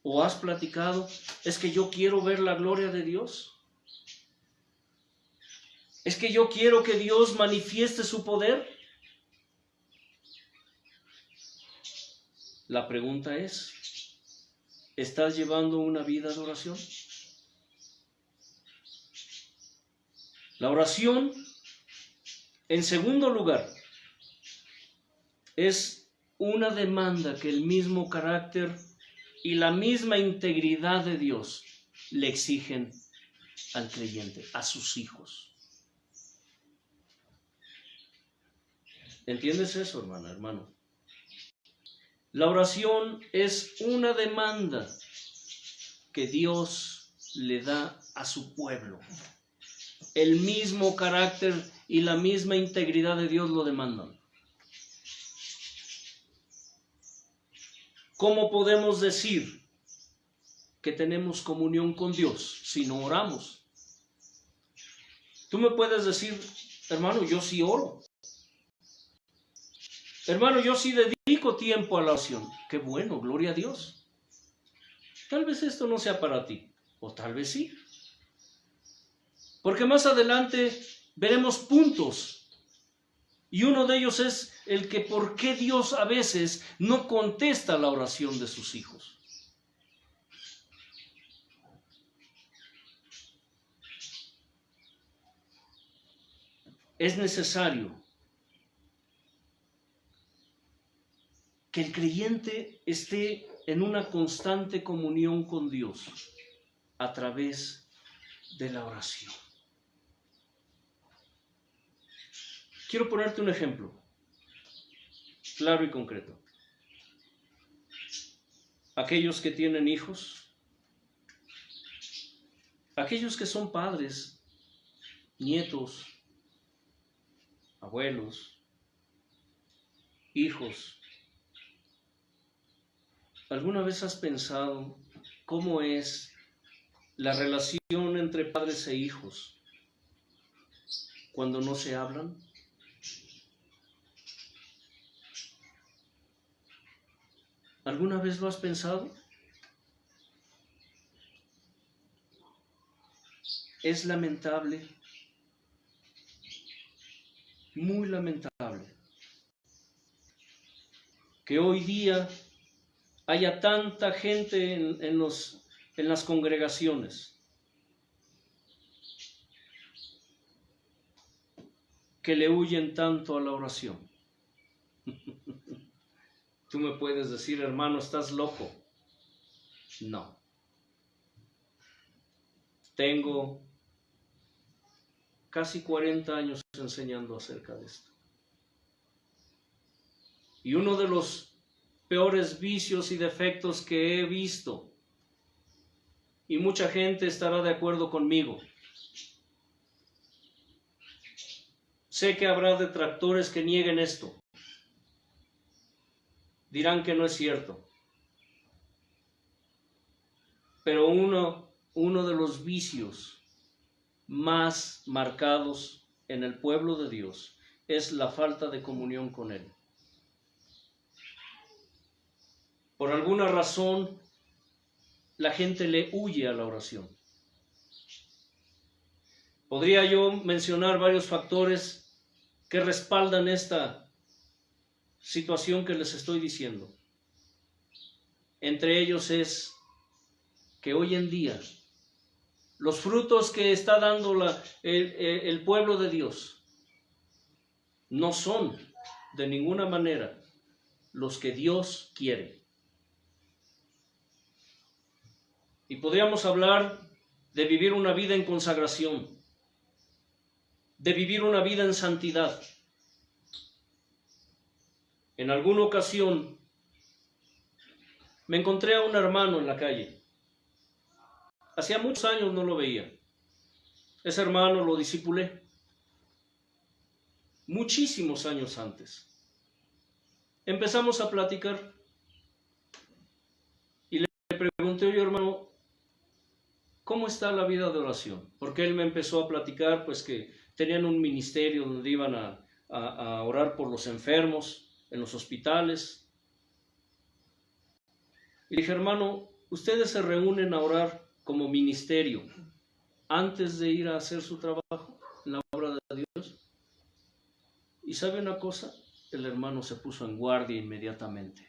o has platicado, es que yo quiero ver la gloria de Dios? ¿Es que yo quiero que Dios manifieste su poder? La pregunta es, ¿estás llevando una vida de oración? La oración, en segundo lugar, es una demanda que el mismo carácter y la misma integridad de Dios le exigen al creyente, a sus hijos. ¿Entiendes eso, hermana, hermano? La oración es una demanda que Dios le da a su pueblo. El mismo carácter y la misma integridad de Dios lo demandan. ¿Cómo podemos decir que tenemos comunión con Dios si no oramos? Tú me puedes decir, hermano, yo sí oro. Hermano, yo sí dedico tiempo a la oración. Qué bueno, gloria a Dios. Tal vez esto no sea para ti, o tal vez sí. Porque más adelante veremos puntos. Y uno de ellos es el que por qué Dios a veces no contesta la oración de sus hijos. Es necesario que el creyente esté en una constante comunión con Dios a través de la oración. Quiero ponerte un ejemplo claro y concreto. Aquellos que tienen hijos, aquellos que son padres, nietos, abuelos, hijos, ¿alguna vez has pensado cómo es la relación entre padres e hijos cuando no se hablan? ¿Alguna vez lo has pensado? Es lamentable, muy lamentable, que hoy día haya tanta gente en las congregaciones que le huyen tanto a la oración. Tú me puedes decir, hermano, ¿estás loco? No. Tengo casi 40 años enseñando acerca de esto. Y uno de los peores vicios y defectos que he visto, y mucha gente estará de acuerdo conmigo, sé que habrá detractores que nieguen esto, dirán que no es cierto, pero uno de los vicios más marcados en el pueblo de Dios es la falta de comunión con Él. Por alguna razón, la gente le huye a la oración. Podría yo mencionar varios factores que respaldan esta situación que les estoy diciendo. Entre ellos es que hoy en día los frutos que está dando el pueblo de Dios no son de ninguna manera los que Dios quiere. Y podríamos hablar de vivir una vida en consagración, de vivir una vida en santidad. En alguna ocasión me encontré a un hermano en la calle. Hacía muchos años no lo veía. Ese hermano lo discipulé muchísimos años antes. Empezamos a platicar y le pregunté, oye hermano, ¿cómo está la vida de oración? Porque él me empezó a platicar pues que tenían un ministerio donde iban a orar por los enfermos en los hospitales. Y le dije, hermano, ¿ustedes se reúnen a orar como ministerio antes de ir a hacer su trabajo en la obra de Dios? Y ¿sabe una cosa? El hermano se puso en guardia inmediatamente.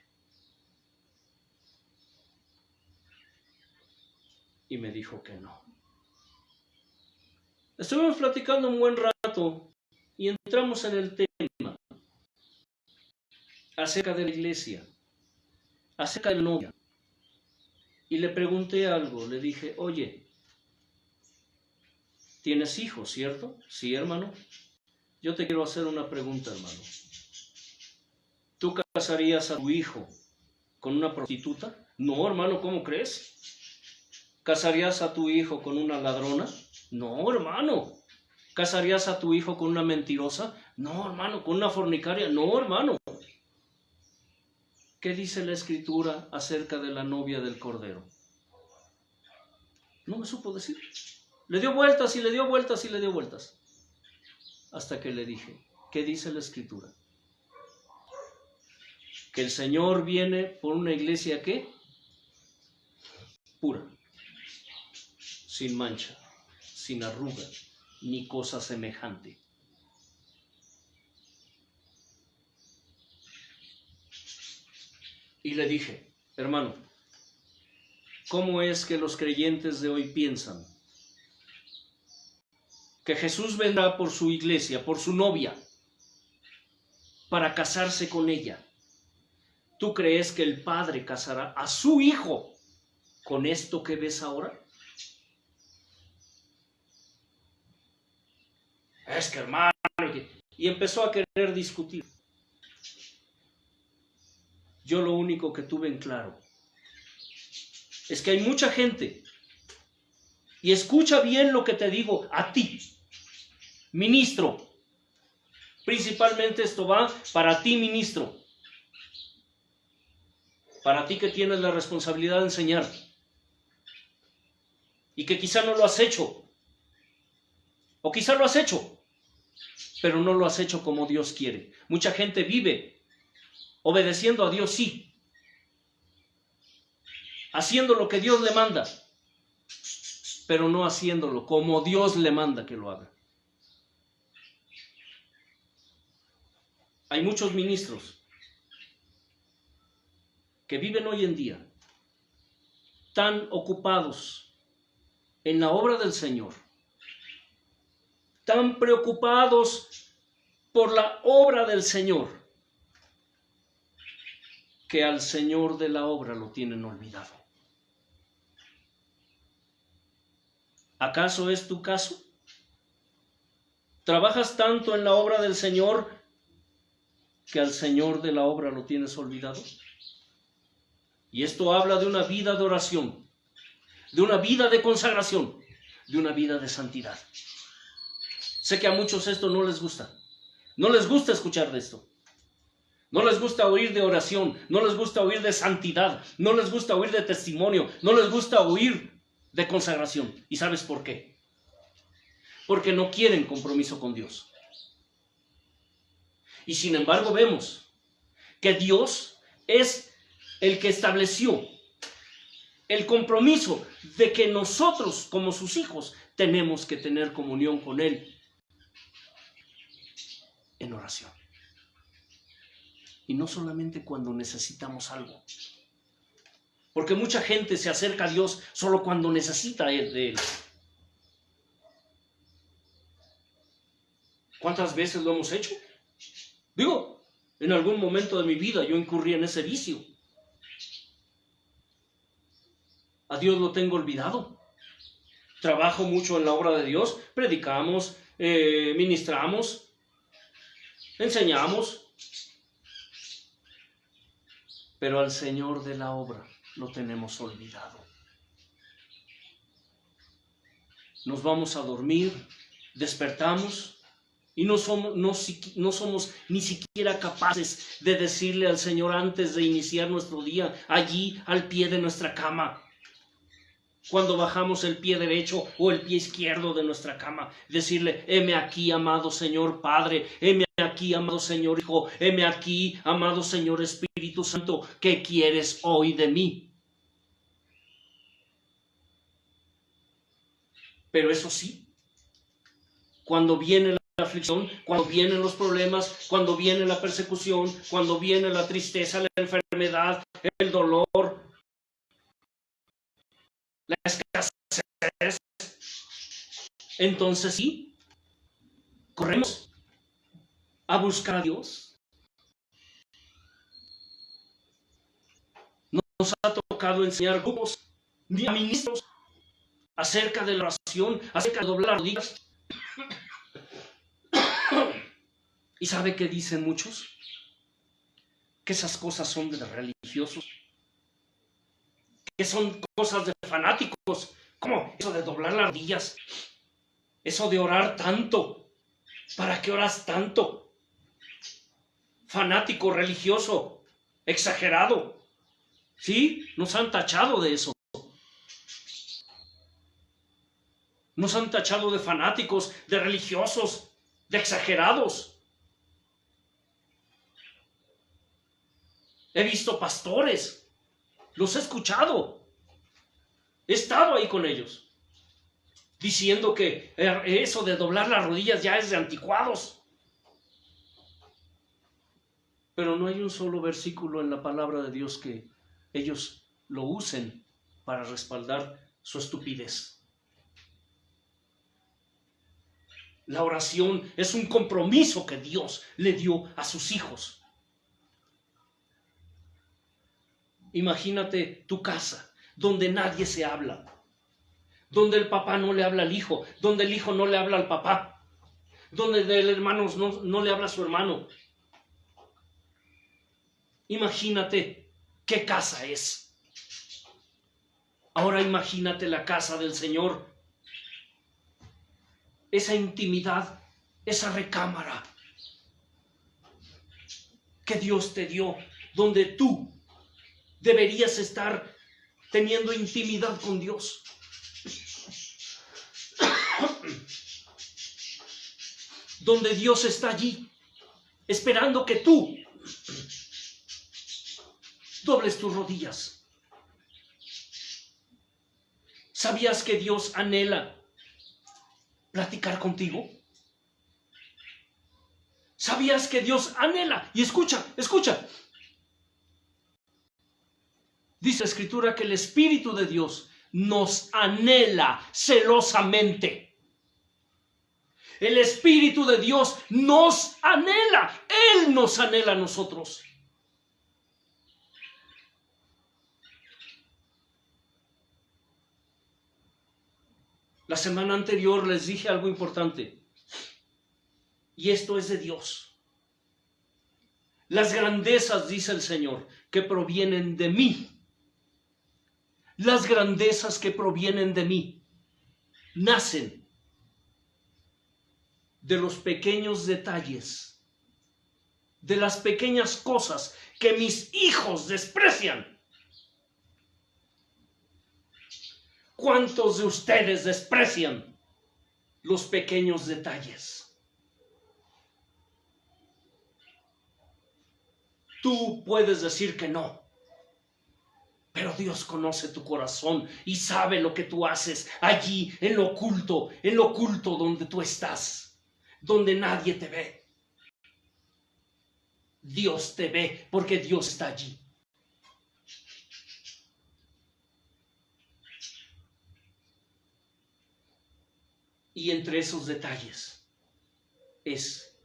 Y me dijo que no. Estuvimos platicando un buen rato y entramos en el tema acerca de la iglesia, acerca de la novia. Y le pregunté algo, le dije, oye, ¿tienes hijos, cierto? Sí, hermano. Yo te quiero hacer una pregunta, hermano. ¿Tú casarías a tu hijo con una prostituta? No, hermano, ¿cómo crees? ¿Casarías a tu hijo con una ladrona? No, hermano. ¿Casarías a tu hijo con una mentirosa? No, hermano. ¿Con una fornicaria? No, hermano. ¿Qué dice la Escritura acerca de la novia del Cordero? No me supo decir. Le dio vueltas y le dio vueltas y le dio vueltas. Hasta que le dije, ¿qué dice la Escritura? Que el Señor viene por una iglesia, ¿qué? Pura, sin mancha, sin arruga, ni cosa semejante. Y le dije, hermano, ¿cómo es que los creyentes de hoy piensan que Jesús vendrá por su iglesia, por su novia, para casarse con ella? ¿Tú crees que el Padre casará a su Hijo con esto que ves ahora? Es que hermano, y empezó a querer discutir. Yo lo único que tuve en claro es que hay mucha gente, y escucha bien lo que te digo a ti, ministro, principalmente esto va para ti, ministro, para ti que tienes la responsabilidad de enseñar, y que quizá no lo has hecho, o quizá lo has hecho, pero no lo has hecho como Dios quiere. Mucha gente vive obedeciendo a Dios, sí, haciendo lo que Dios le manda, pero no haciéndolo como Dios le manda que lo haga. Hay muchos ministros que viven hoy en día tan ocupados en la obra del Señor, tan preocupados por la obra del Señor, que al Señor de la obra lo tienen olvidado. ¿Acaso es tu caso? ¿Trabajas tanto en la obra del Señor que al Señor de la obra lo tienes olvidado? Y esto habla de una vida de oración, de una vida de consagración, de una vida de santidad. Sé que a muchos esto no les gusta. No les gusta escuchar de esto. No les gusta oír de oración. No les gusta oír de santidad. No les gusta oír de testimonio. No les gusta oír de consagración. ¿Y sabes por qué? Porque no quieren compromiso con Dios. Y sin embargo vemos que Dios es el que estableció el compromiso de que nosotros como sus hijos tenemos que tener comunión con Él en oración. Y no solamente cuando necesitamos algo. Porque mucha gente se acerca a Dios solo cuando necesita de Él. ¿Cuántas veces lo hemos hecho? Digo, en algún momento de mi vida yo incurrí en ese vicio. A Dios lo tengo olvidado. Trabajo mucho en la obra de Dios. Predicamos, ministramos, enseñamos. Pero al Señor de la obra lo tenemos olvidado. Nos vamos a dormir, despertamos y no somos ni siquiera capaces de decirle al Señor antes de iniciar nuestro día, allí al pie de nuestra cama. Cuando bajamos el pie derecho o el pie izquierdo de nuestra cama, decirle, heme aquí, amado Señor Padre, heme aquí, amado Señor Hijo, heme aquí, amado Señor Espíritu Santo, ¿qué quieres hoy de mí? Pero eso sí, cuando viene la aflicción, cuando vienen los problemas, cuando viene la persecución, cuando viene la tristeza, la enfermedad, el dolor, la escasez, entonces sí, corremos a buscar a Dios. Nos ha tocado enseñar grupos de ministros acerca de la oración, acerca de doblar las rodillas. ¿Y sabe qué dicen muchos? Que esas cosas son de religiosos, que son cosas de fanáticos. ¿Cómo? Eso de doblar las rodillas, eso de orar tanto. ¿Para qué oras tanto? Fanático, religioso, exagerado. ¿Sí? Nos han tachado de eso. Nos han tachado de fanáticos, de religiosos, de exagerados. He visto pastores, los he escuchado, he estado ahí con ellos, diciendo que eso de doblar las rodillas ya es de anticuados. Pero no hay un solo versículo en la palabra de Dios que ellos lo usen para respaldar su estupidez. La oración es un compromiso que Dios le dio a sus hijos. Imagínate tu casa, donde nadie se habla, donde el papá no le habla al hijo, donde el hijo no le habla al papá, donde el hermano no le habla a su hermano. Imagínate qué casa es. Ahora imagínate la casa del Señor, esa intimidad, esa recámara que Dios te dio, donde tú deberías estar teniendo intimidad con Dios. donde Dios está allí, esperando que tú dobles tus rodillas. ¿Sabías que Dios anhela platicar contigo? ¿Sabías que Dios anhela? Y escucha. Dice la Escritura que el Espíritu de Dios nos anhela celosamente. El Espíritu de Dios nos anhela. Él nos anhela a nosotros. La semana anterior les dije algo importante. Y esto es de Dios. Las grandezas, dice el Señor, que provienen de mí. Las grandezas que provienen de mí nacen de los pequeños detalles, de las pequeñas cosas que mis hijos desprecian. ¿Cuántos de ustedes desprecian los pequeños detalles? Tú puedes decir que no, pero Dios conoce tu corazón y sabe lo que tú haces allí en lo oculto donde tú estás, donde nadie te ve. Dios te ve porque Dios está allí. Y entre esos detalles es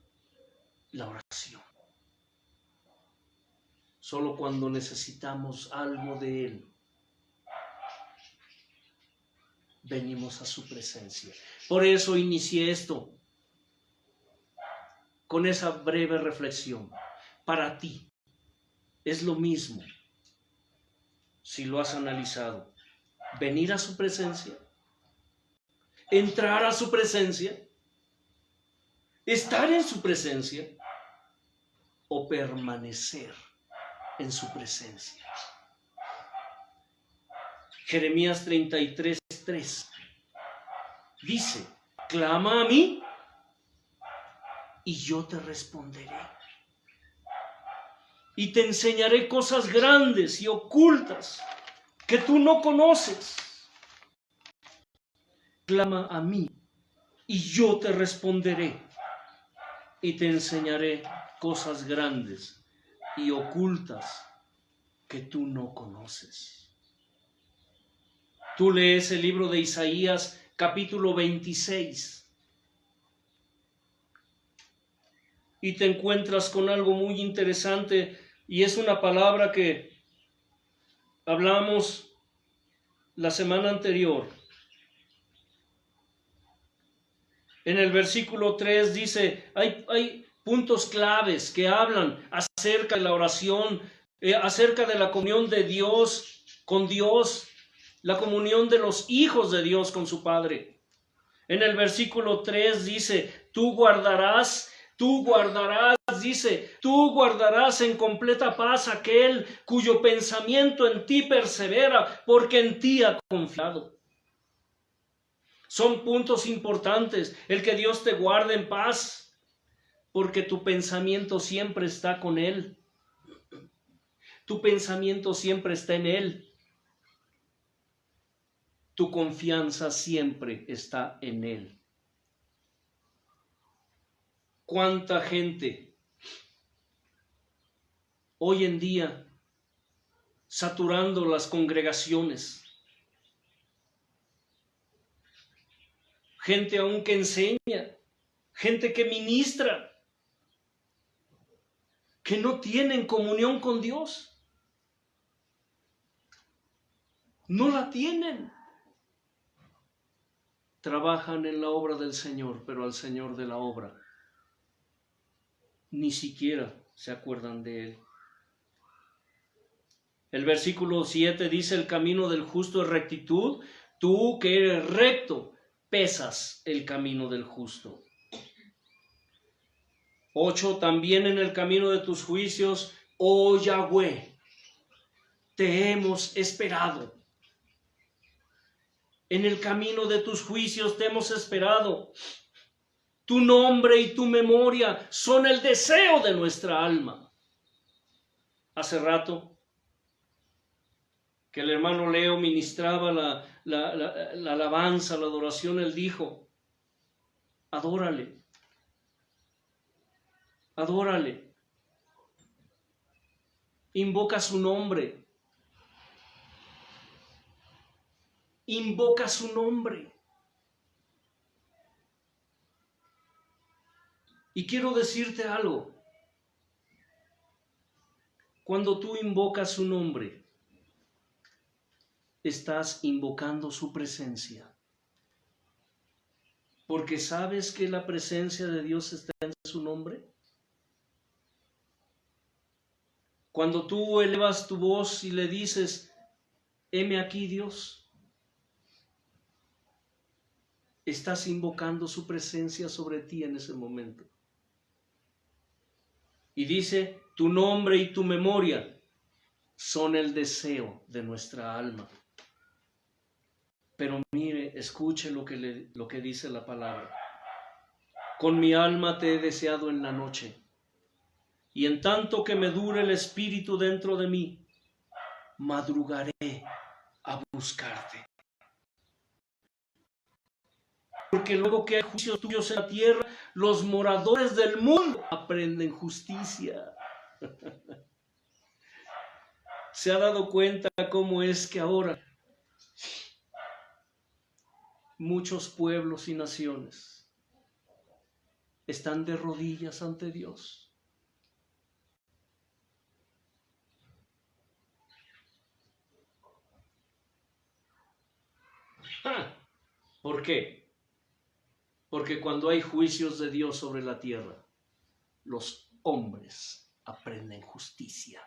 la oración. Solo cuando necesitamos algo de Él, venimos a su presencia. Por eso inicié esto con esa breve reflexión. Para ti es lo mismo, si lo has analizado, venir a su presencia, entrar a su presencia, estar en su presencia o permanecer en su presencia. Jeremías 33:3 dice: clama a mí y yo te responderé y te enseñaré cosas grandes y ocultas que tú no conoces. Clama a mí y yo te responderé y te enseñaré cosas grandes y ocultas que tú no conoces. Tú lees el libro de Isaías, capítulo 26, y te encuentras con algo muy interesante, y es una palabra que hablamos la semana anterior. En el versículo 3 dice, hay puntos claves que hablan acerca de la oración, acerca de la comunión de Dios con Dios, la comunión de los hijos de Dios con su Padre. En el versículo 3 dice, tú guardarás, dice, tú guardarás en completa paz aquel cuyo pensamiento en ti persevera, porque en ti ha confiado. Son puntos importantes, el que Dios te guarde en paz, porque tu pensamiento siempre está con Él. Tu pensamiento siempre está en Él. Tu confianza siempre está en Él. ¿Cuánta gente hoy en día saturando las congregaciones? Gente aún que enseña, gente que ministra, que no tienen comunión con Dios. No la tienen. Trabajan en la obra del Señor, pero al Señor de la obra ni siquiera se acuerdan de Él. El versículo 7 dice, el camino del justo es rectitud. Tú que eres recto, pesas el camino del justo. 8, también en el camino de tus juicios, oh Yahweh, te hemos esperado. En el camino de tus juicios te hemos esperado. Tu nombre y tu memoria son el deseo de nuestra alma. Hace rato que el hermano Leo ministraba la alabanza, la adoración, él dijo, adórale, adórale, invoca su nombre, invoca su nombre. Y quiero decirte algo, cuando tú invocas su nombre, estás invocando su presencia. Porque ¿sabes que la presencia de Dios está en su nombre? Cuando tú elevas tu voz y le dices, heme aquí Dios, estás invocando su presencia sobre ti en ese momento. Y dice, tu nombre y tu memoria son el deseo de nuestra alma. Pero mire, escuche lo que dice la palabra. Con mi alma te he deseado en la noche, y en tanto que me dure el espíritu dentro de mí, madrugaré a buscarte. Porque luego que hay juicios tuyos en la tierra, los moradores del mundo aprenden justicia. ¿Se ha dado cuenta cómo es que ahora muchos pueblos y naciones están de rodillas ante Dios? ¿Por qué? Porque cuando hay juicios de Dios sobre la tierra, los hombres aprenden justicia.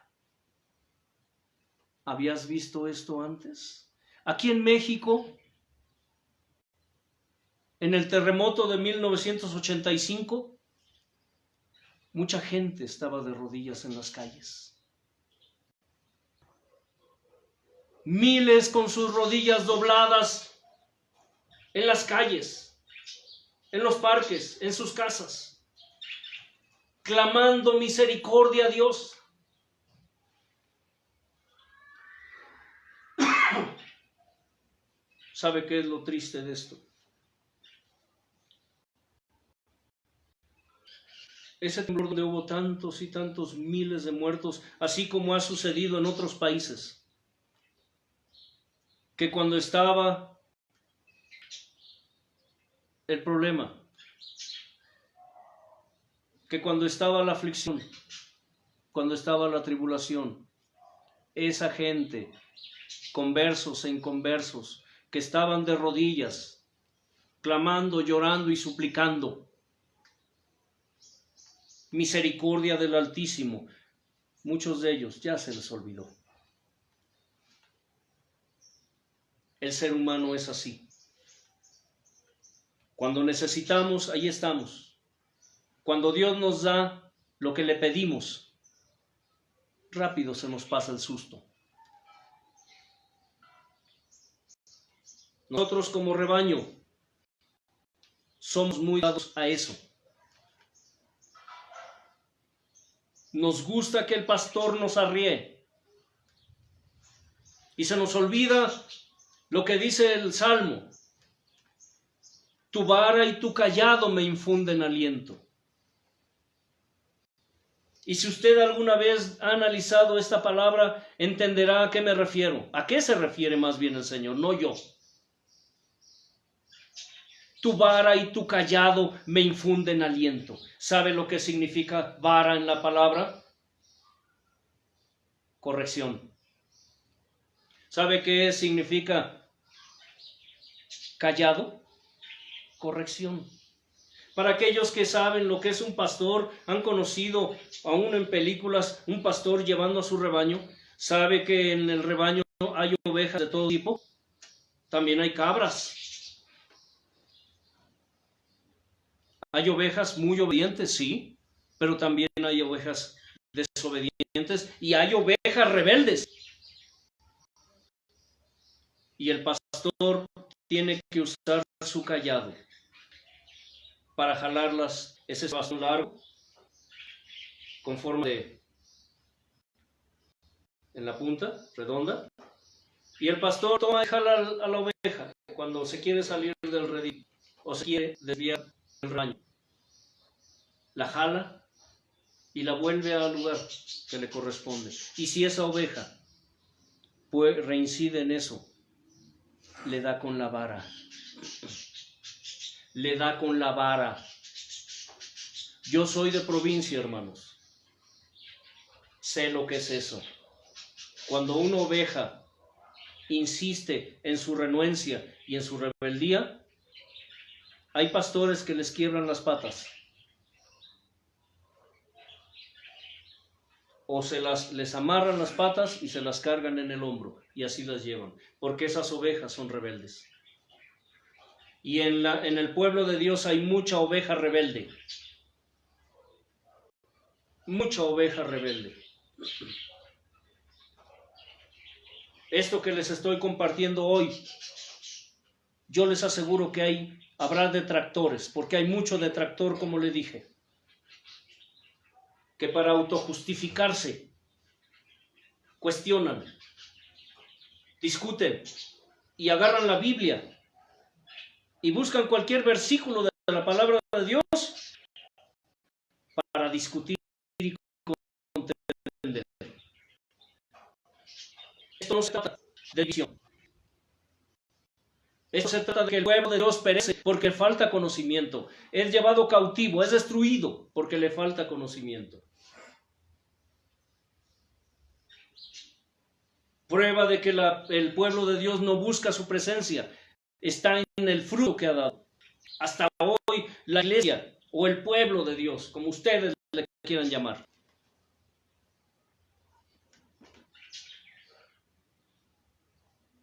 ¿Habías visto esto antes? Aquí en México, en el terremoto de 1985, mucha gente estaba de rodillas en las calles. Miles con sus rodillas dobladas en las calles, en los parques, en sus casas, clamando misericordia a Dios. ¿Sabe qué es lo triste de esto? Ese temblor donde hubo tantos y tantos miles de muertos, así como ha sucedido en otros países, que cuando estaba el problema, que cuando estaba la aflicción, cuando estaba la tribulación, esa gente, conversos e inconversos, que estaban de rodillas, clamando, llorando y suplicando misericordia del Altísimo, muchos de ellos ya se les olvidó. El ser humano es así. Cuando necesitamos, ahí estamos. Cuando Dios nos da lo que le pedimos, rápido se nos pasa el susto. Nosotros como rebaño somos muy dados a eso. Nos gusta que el pastor nos arríe. Y se nos olvida lo que dice el Salmo. Tu vara y tu cayado me infunden aliento. Y si usted alguna vez ha analizado esta palabra, entenderá a qué me refiero. ¿A qué se refiere más bien el Señor? No yo. Tu vara y tu cayado me infunden aliento. ¿Sabe lo que significa vara en la palabra? Corrección. ¿Sabe qué significa cayado? Corrección. Para aquellos que saben lo que es un pastor, han conocido aún en películas un pastor llevando a su rebaño, sabe que en el rebaño hay ovejas de todo tipo, también hay cabras. Hay ovejas muy obedientes, sí, pero también hay ovejas desobedientes y hay ovejas rebeldes. Y el pastor tiene que usar su cayado para jalarlas, ese bastón largo, con forma en la punta, redonda, y el pastor toma y jala a la oveja cuando se quiere salir del redil o se quiere desviar del rebaño. La jala y la vuelve al lugar que le corresponde. Y si esa oveja pues reincide en eso, le da con la vara. Le da con la vara. Yo soy de provincia, hermanos. Sé lo que es eso. Cuando una oveja insiste en su renuencia y en su rebeldía, hay pastores que les quiebran las patas. O les amarran las patas y se las cargan en el hombro y así las llevan, porque esas ovejas son rebeldes. Y en el pueblo de Dios hay mucha oveja rebelde. Mucha oveja rebelde. Esto que les estoy compartiendo hoy, yo les aseguro que habrá detractores, porque hay mucho detractor, como le dije, que para autojustificarse cuestionan, discuten y agarran la Biblia y buscan cualquier versículo de la palabra de Dios para discutir y contender. Esto no se trata de división. Esto se trata de que el pueblo de Dios perece porque falta conocimiento. Es llevado cautivo, es destruido porque le falta conocimiento. Prueba de que el pueblo de Dios no busca su presencia está en el fruto que ha dado. Hasta hoy la iglesia o el pueblo de Dios, como ustedes le quieran llamar,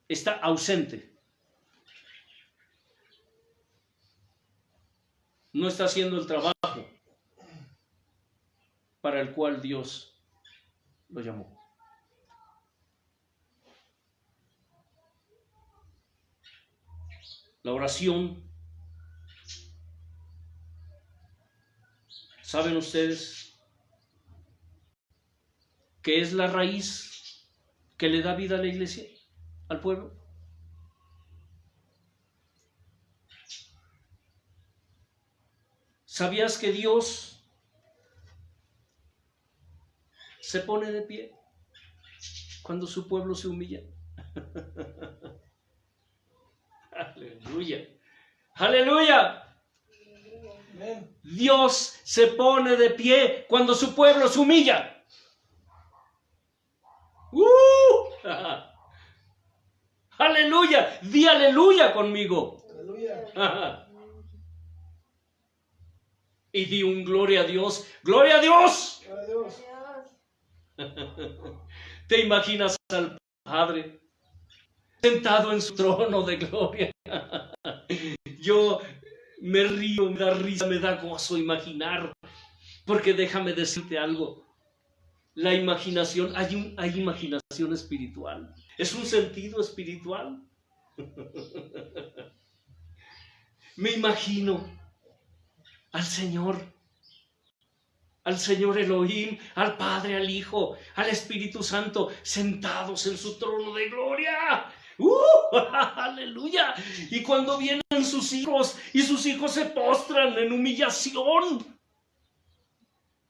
está ausente. No está haciendo el trabajo para el cual Dios lo llamó. La oración, ¿saben ustedes que es la raíz que le da vida a la iglesia, al pueblo? ¿Sabías que Dios se pone de pie cuando su pueblo se humilla? Aleluya. Aleluya. Dios se pone de pie cuando su pueblo se humilla. Aleluya. Di aleluya conmigo. Aleluya. Y di un gloria a Dios. ¡Gloria a Dios! ¡Gloria a Dios! ¿Te imaginas al Padre sentado en su trono de gloria? Yo me río, me da risa, me da gozo imaginar. Porque déjame decirte algo. La imaginación, hay imaginación espiritual. Es un sentido espiritual. Me imagino al Señor Elohim, al Padre, al Hijo, al Espíritu Santo, sentados en su trono de gloria. ¡Aleluya! Y cuando vienen sus hijos, y sus hijos se postran en humillación,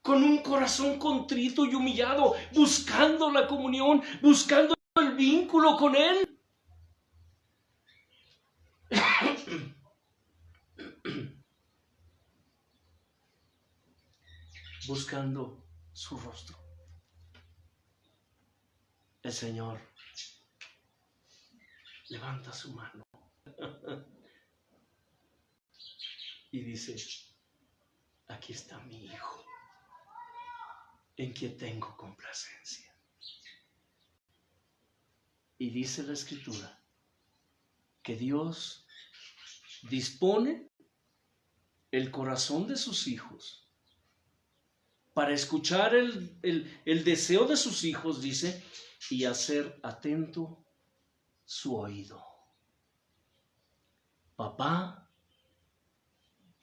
con un corazón contrito y humillado, buscando la comunión, buscando el vínculo con Él. Buscando su rostro. El Señor levanta su mano y dice: aquí está mi hijo, en quien tengo complacencia. Y dice la Escritura que Dios dispone el corazón de sus hijos para escuchar el deseo de sus hijos, dice, y hacer atento su oído. Papá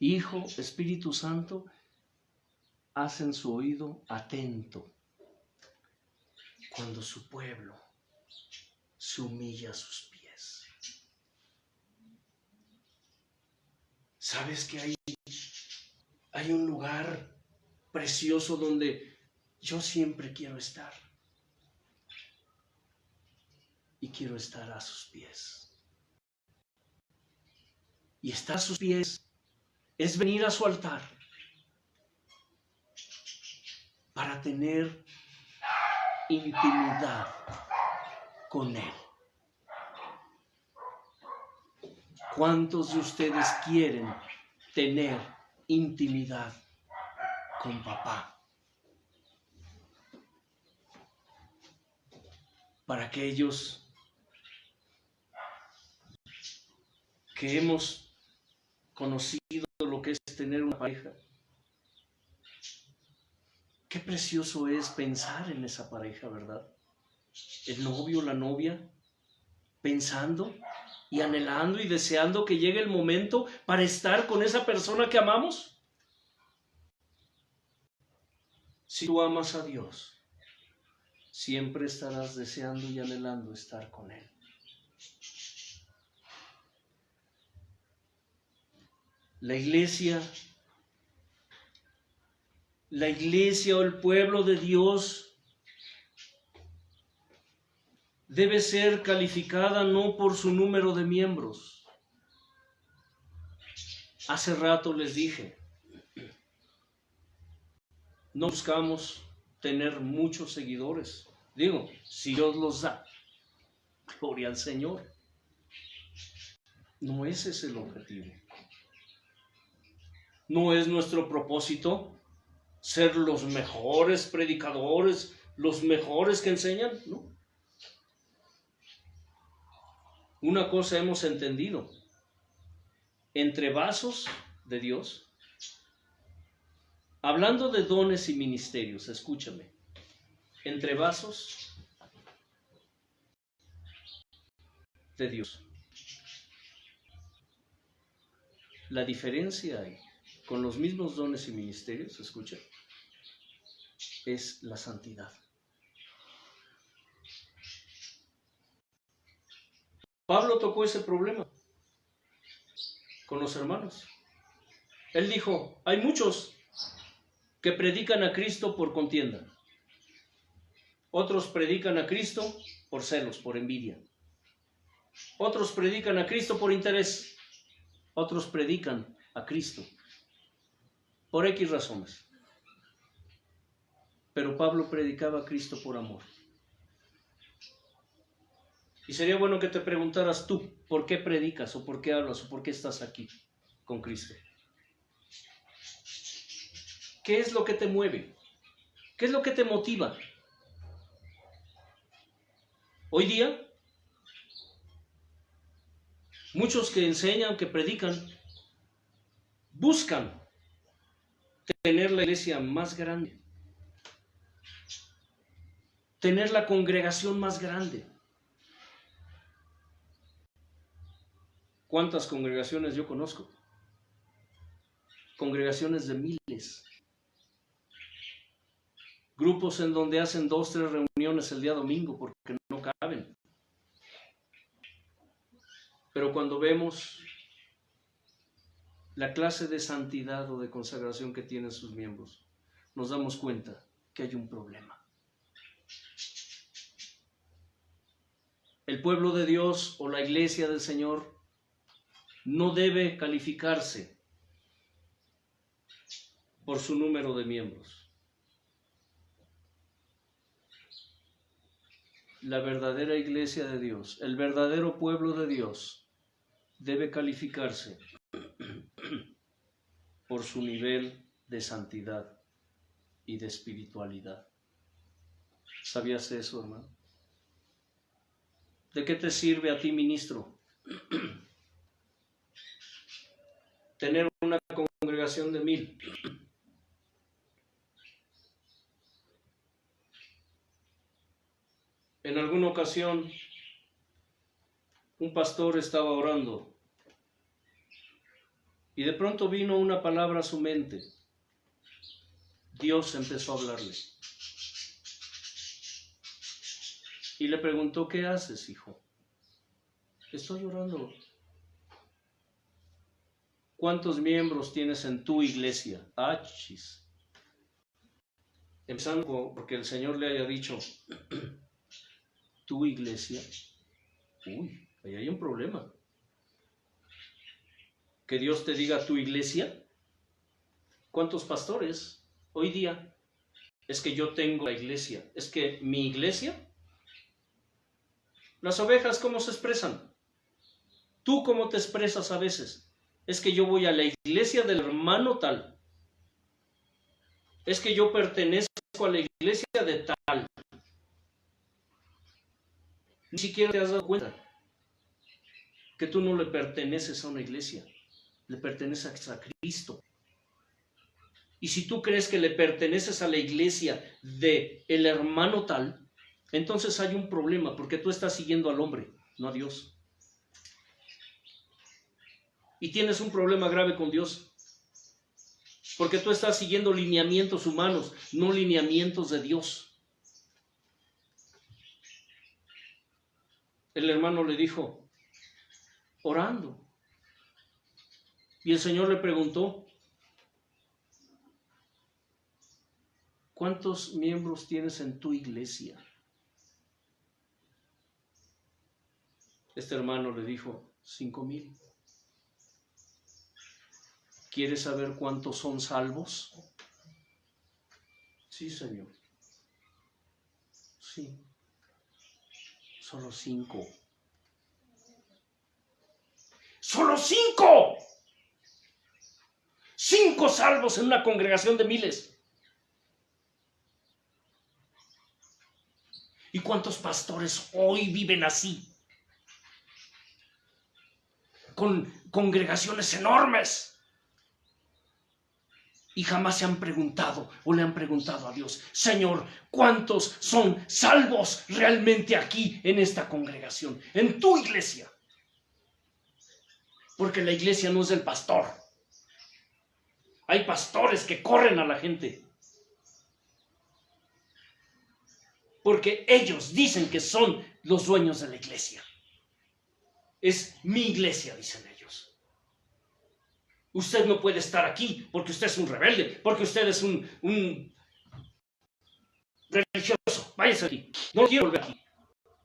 Hijo, Espíritu Santo, hacen su oído atento cuando su pueblo se humilla a sus pies. ¿Sabes que hay un lugar precioso donde yo siempre quiero estar? Y quiero estar a sus pies. Y estar a sus pies es venir a su altar para tener intimidad con Él. ¿Cuántos de ustedes quieren tener intimidad con papá? Para aquellos que hemos conocido lo que es tener una pareja, qué precioso es pensar en esa pareja, ¿verdad? El novio, la novia, pensando y anhelando y deseando que llegue el momento para estar con esa persona que amamos. Si tú amas a Dios, siempre estarás deseando y anhelando estar con Él. La iglesia o el pueblo de Dios debe ser calificada no por su número de miembros. Hace rato les dije, no buscamos tener muchos seguidores. Digo, si Dios los da, gloria al Señor. No ese es el objetivo. No es nuestro propósito ser los mejores predicadores, los mejores que enseñan, ¿no? Una cosa hemos entendido: entre vasos de Dios, hablando de dones y ministerios, escúchame, entre vasos de Dios, la diferencia hay con los mismos dones y ministerios, escucha, es la santidad. Pablo tocó ese problema con los hermanos. Él dijo, hay muchos que predican a Cristo por contienda. Otros predican a Cristo por celos, por envidia. Otros predican a Cristo por interés. Otros predican a Cristo por X razones. Pero Pablo predicaba a Cristo por amor. Y sería bueno que te preguntaras tú, ¿por qué predicas o por qué hablas o por qué estás aquí con Cristo? ¿Qué es lo que te mueve? ¿Qué es lo que te motiva? Hoy día, muchos que enseñan, que predican, buscan tener la iglesia más grande, tener la congregación más grande. ¿Cuántas congregaciones yo conozco? Congregaciones de miles. Grupos en donde hacen 2, 3 reuniones el día domingo porque no caben. Pero cuando vemos la clase de santidad o de consagración que tienen sus miembros, nos damos cuenta que hay un problema. El pueblo de Dios o la iglesia del Señor no debe calificarse por su número de miembros. La verdadera iglesia de Dios, el verdadero pueblo de Dios, debe calificarse por su nivel de santidad y de espiritualidad. ¿Sabías eso, hermano? ¿De qué te sirve a ti, ministro, tener una congregación de 1000? En alguna ocasión, un pastor estaba orando Y de pronto vino una palabra a su mente. Dios empezó a hablarle. Y le preguntó, ¿qué haces, hijo? Estoy orando. ¿Cuántos miembros tienes en tu iglesia? Chis. Empezando porque el Señor le haya dicho, tu iglesia. Uy, ahí hay un problema. Que Dios te diga tu iglesia. ¿Cuántos pastores hoy día? Es que yo tengo la iglesia. Es que mi iglesia. Las ovejas, ¿cómo se expresan? ¿Tú cómo te expresas a veces? Es que yo voy a la iglesia del hermano tal. Es que yo pertenezco a la iglesia de tal. Ni siquiera te has dado cuenta que tú no le perteneces a una iglesia. Le perteneces a Cristo. Y si tú crees que le perteneces a la iglesia de el hermano tal, entonces hay un problema, porque tú estás siguiendo al hombre, no a Dios. Y tienes un problema grave con Dios, porque tú estás siguiendo lineamientos humanos, no lineamientos de Dios. El hermano le dijo, orando. Y el Señor le preguntó, ¿cuántos miembros tienes en tu iglesia? Este hermano le dijo, 5,000. ¿Quieres saber cuántos son salvos? Sí, Señor. Sí. Solo 5. ¡Solo 5! 5 salvos en una congregación de miles. ¿Y cuántos pastores hoy viven así? Con congregaciones enormes. Y jamás se han preguntado o le han preguntado a Dios, Señor, ¿cuántos son salvos realmente aquí en esta congregación, en tu iglesia? Porque la iglesia no es del pastor. Hay pastores que corren a la gente. Porque ellos dicen que son los dueños de la iglesia. Es mi iglesia, dicen ellos. Usted no puede estar aquí porque usted es un rebelde, porque usted es un religioso. Váyase aquí. No quiero volver aquí.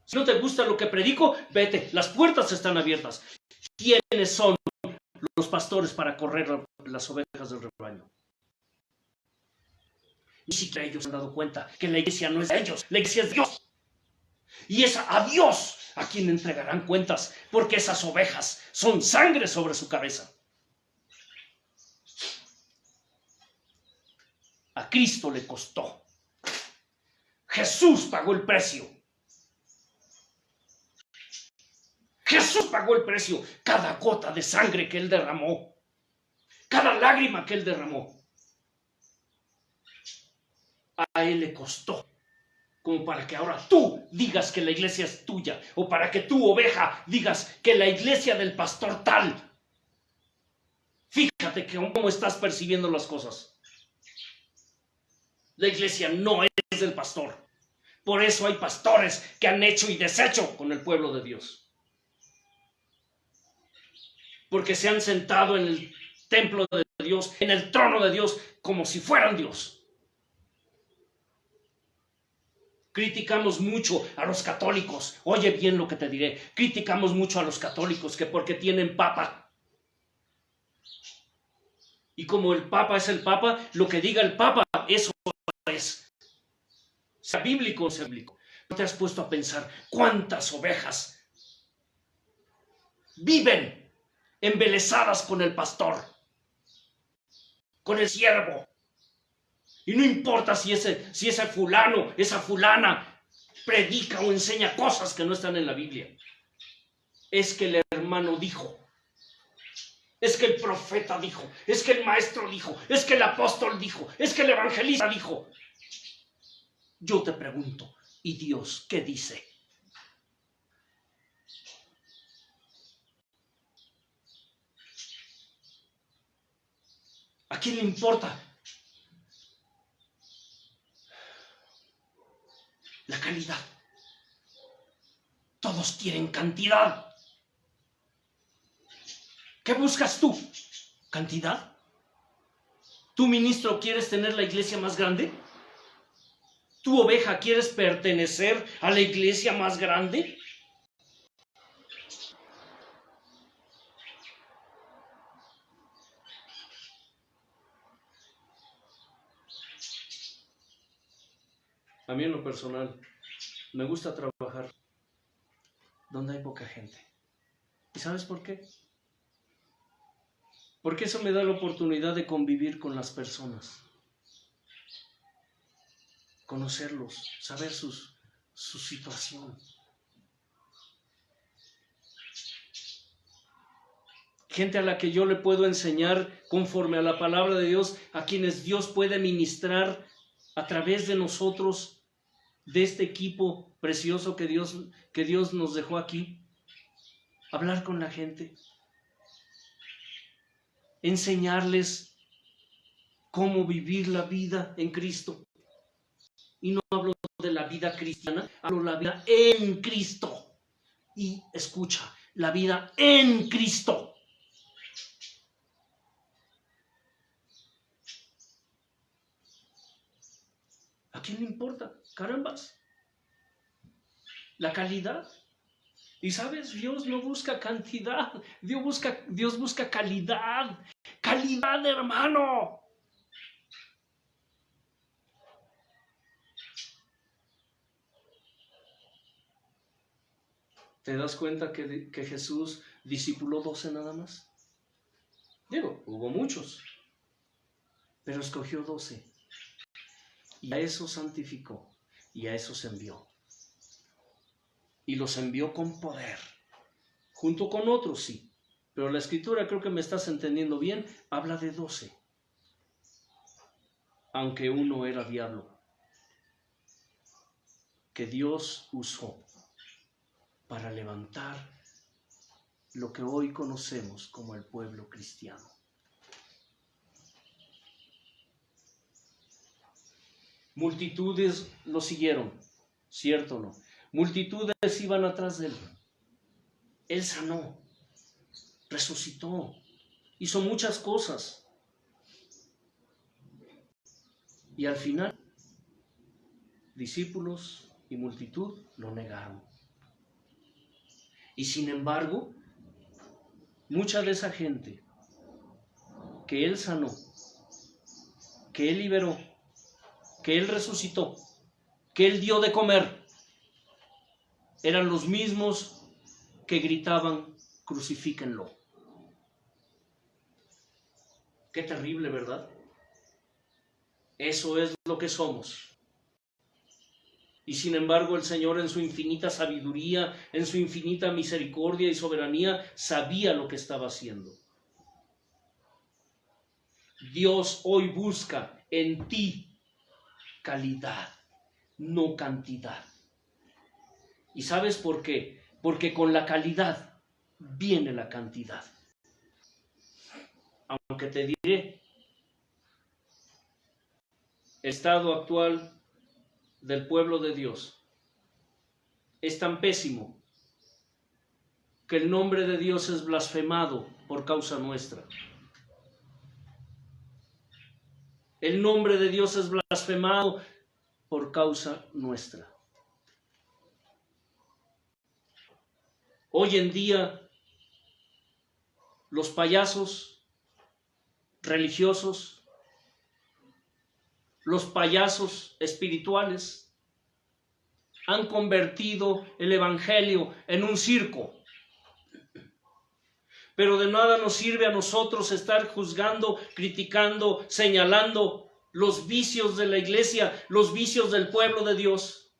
Si no te gusta lo que predico, vete. Las puertas están abiertas. ¿Quiénes son los pastores para correr las ovejas del rebaño? Ni siquiera ellos han dado cuenta que la iglesia no es de ellos, la iglesia es de Dios. Y es a Dios a quien entregarán cuentas, porque esas ovejas son sangre sobre su cabeza. A Cristo le costó. Jesús pagó el precio. Jesús pagó el precio. Cada gota de sangre que Él derramó. Cada lágrima que Él derramó. A Él le costó. Como para que ahora tú digas que la iglesia es tuya. O para que tu oveja digas que la iglesia del pastor tal. Fíjate que cómo estás percibiendo las cosas. La iglesia no es del pastor. Por eso hay pastores que han hecho y deshecho con el pueblo de Dios. Porque se han sentado en el templo de Dios, en el trono de Dios, como si fueran Dios. Criticamos mucho a los católicos. Oye bien lo que te diré. Criticamos mucho a los católicos que porque tienen papa. Y como el papa es el papa, lo que diga el papa, eso es. Sea bíblico o sea bíblico. ¿No te has puesto a pensar cuántas ovejas viven embelesadas con el pastor, con el siervo? Y no importa si ese fulano, esa fulana predica o enseña cosas que no están en la Biblia. Es que el hermano dijo. Es que el profeta dijo. Es que el maestro dijo. Es que el apóstol dijo. Es que el evangelista dijo. Yo te pregunto, ¿y Dios qué dice? ¿A quién le importa la calidad? Todos quieren cantidad. ¿Qué buscas tú? ¿Cantidad? ¿Tú, ministro, quieres tener la iglesia más grande? ¿Tú, oveja, quieres pertenecer a la iglesia más grande? A mí en lo personal me gusta trabajar donde hay poca gente. ¿Y sabes por qué? Porque eso me da la oportunidad de convivir con las personas, conocerlos, saber su situación. Gente a la que yo le puedo enseñar conforme a la palabra de Dios, a quienes Dios puede ministrar a través de nosotros, de este equipo precioso que Dios nos dejó aquí. Hablar con la gente, enseñarles cómo vivir la vida en Cristo. Y no hablo de la vida cristiana, hablo de la vida en Cristo. Y escucha, la vida en Cristo. ¿A quién le importa? Carambas. La calidad. Y sabes, Dios no busca cantidad, Dios busca calidad. Calidad, hermano. ¿Te das cuenta que Jesús discipuló 12 nada más? Digo, hubo muchos, pero escogió 12. Y a esos santificó, y a esos envió. Y los envió con poder, junto con otros, sí. Pero la Escritura, creo que me estás entendiendo bien, habla de 12. Aunque uno era diablo, que Dios usó para levantar lo que hoy conocemos como el pueblo cristiano. Multitudes lo siguieron, ¿cierto o no? Multitudes iban atrás de él. Él sanó, resucitó, hizo muchas cosas. Y al final, discípulos y multitud lo negaron. Y sin embargo, mucha de esa gente que él sanó, que él liberó, que él resucitó, que él dio de comer, eran los mismos que gritaban, crucifíquenlo. Qué terrible, ¿verdad? Eso es lo que somos. Y sin embargo el Señor, en su infinita sabiduría, en su infinita misericordia y soberanía, sabía lo que estaba haciendo. Dios hoy busca en ti calidad, no cantidad. ¿Y sabes por qué? Porque con la calidad viene la cantidad. Aunque te diré, el estado actual del pueblo de Dios es tan pésimo que el nombre de Dios es blasfemado por causa nuestra. El nombre de Dios es blasfemado por causa nuestra. Hoy en día, los payasos religiosos, los payasos espirituales, han convertido el evangelio en un circo. Pero de nada nos sirve a nosotros estar juzgando, criticando, señalando los vicios de la iglesia, los vicios del pueblo de Dios.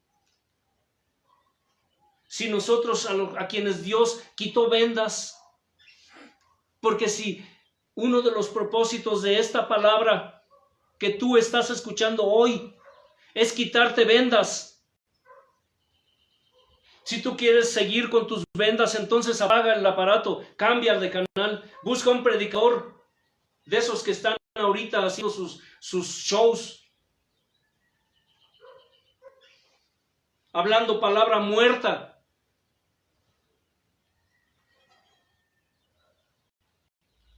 Si nosotros a quienes Dios quitó vendas, porque si uno de los propósitos de esta palabra que tú estás escuchando hoy es quitarte vendas. Si tú quieres seguir con tus vendas, entonces apaga el aparato, cambia de canal, busca un predicador de esos que están ahorita haciendo sus shows, hablando palabra muerta.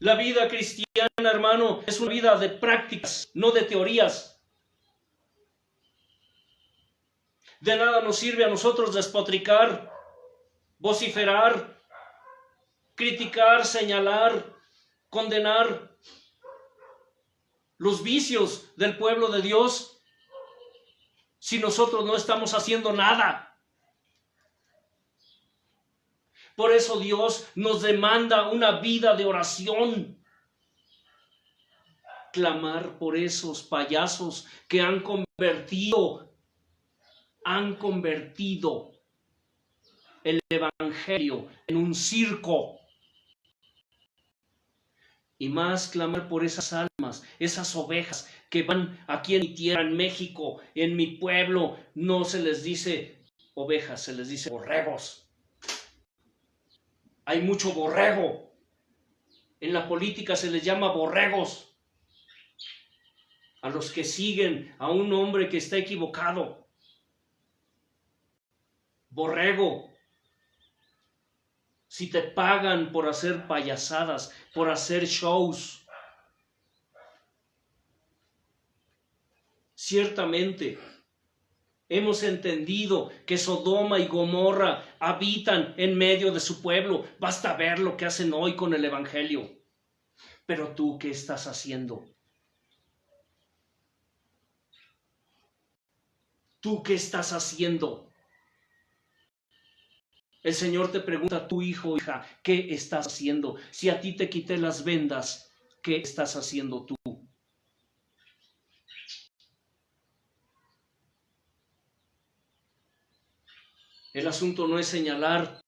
La vida cristiana, hermano, es una vida de prácticas, no de teorías. De nada nos sirve a nosotros despotricar, vociferar, criticar, señalar, condenar los vicios del pueblo de Dios si nosotros no estamos haciendo nada. Por eso Dios nos demanda una vida de oración. Clamar por esos payasos que han convertido el evangelio en un circo. Y más clamar por esas almas, esas ovejas que van aquí en mi tierra, en México, en mi pueblo. No se les dice ovejas, se les dice borregos. Hay mucho borrego. En la política se les llama borregos a los que siguen a un hombre que está equivocado. Borrego. Si te pagan por hacer payasadas, por hacer shows, ciertamente hemos entendido que Sodoma y Gomorra habitan en medio de su pueblo. Basta ver lo que hacen hoy con el evangelio. Pero tú, ¿qué estás haciendo? ¿Tú qué estás haciendo? El Señor te pregunta, tu hijo, hija, ¿qué estás haciendo? Si a ti te quité las vendas, ¿qué estás haciendo tú? El asunto no es señalar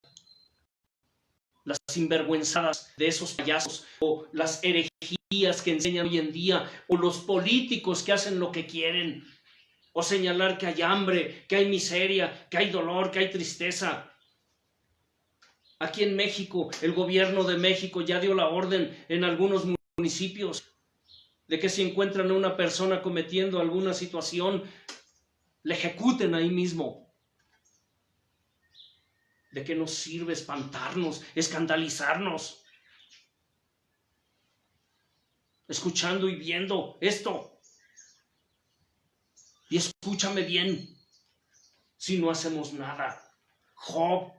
las sinvergüenzadas de esos payasos o las herejías que enseñan hoy en día o los políticos que hacen lo que quieren o señalar que hay hambre, que hay miseria, que hay dolor, que hay tristeza. Aquí en México, el gobierno de México ya dio la orden en algunos municipios de que si encuentran a una persona cometiendo alguna situación, le ejecuten ahí mismo. ¿De qué nos sirve espantarnos, escandalizarnos? Escuchando y viendo esto. Y escúchame bien, si no hacemos nada. Job,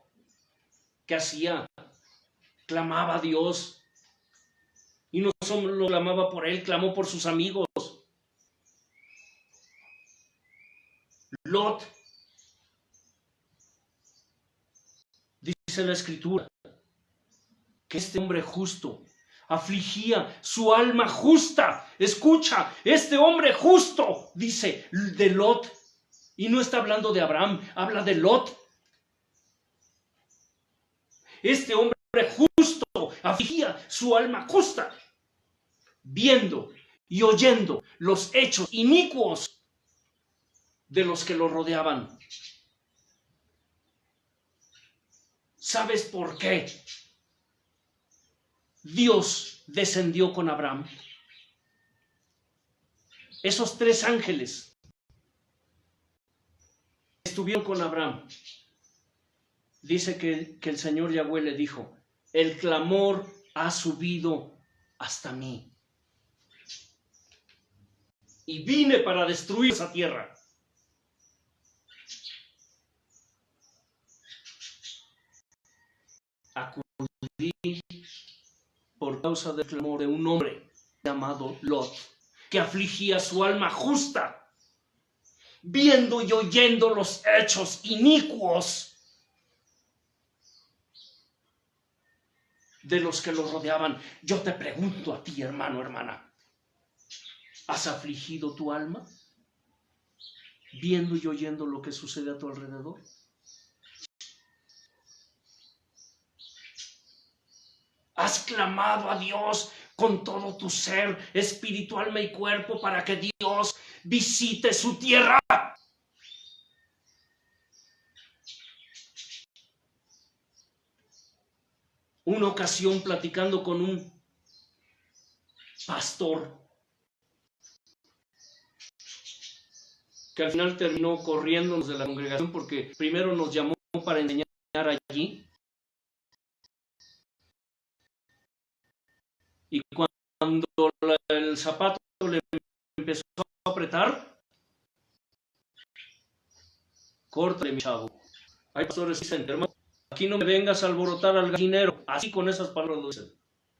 ¿qué hacía? Clamaba a Dios. Y no solo lo clamaba por él, clamó por sus amigos. Lot, dice la Escritura, que este hombre justo afligía su alma justa. Escucha, este hombre justo, dice, de Lot. Y no está hablando de Abraham, habla de Lot. Este hombre justo afligía su alma justa, viendo y oyendo los hechos inicuos de los que lo rodeaban. ¿Sabes por qué Dios descendió con Abraham? Esos 3 ángeles estuvieron con Abraham. Dice que el Señor Yahweh le dijo, el clamor ha subido hasta mí. Y vine para destruir esa tierra. Acudí por causa del clamor de un hombre llamado Lot, que afligía su alma justa, viendo y oyendo los hechos inicuos de los que lo rodeaban. Yo te pregunto a ti, hermano, hermana, ¿has afligido tu alma viendo y oyendo lo que sucede a tu alrededor? ¿Has clamado a Dios con todo tu ser, espíritu, alma y cuerpo, para que Dios visite su tierra? Una ocasión, platicando con un pastor que al final terminó corriéndonos de la congregación porque primero nos llamó para enseñar allí. Y cuando el zapato le empezó a apretar, córtale, mi chavo. Hay pastores que dicen, hermano, aquí no me vengas a alborotar al gallinero. Así con esas palabras lo dicen.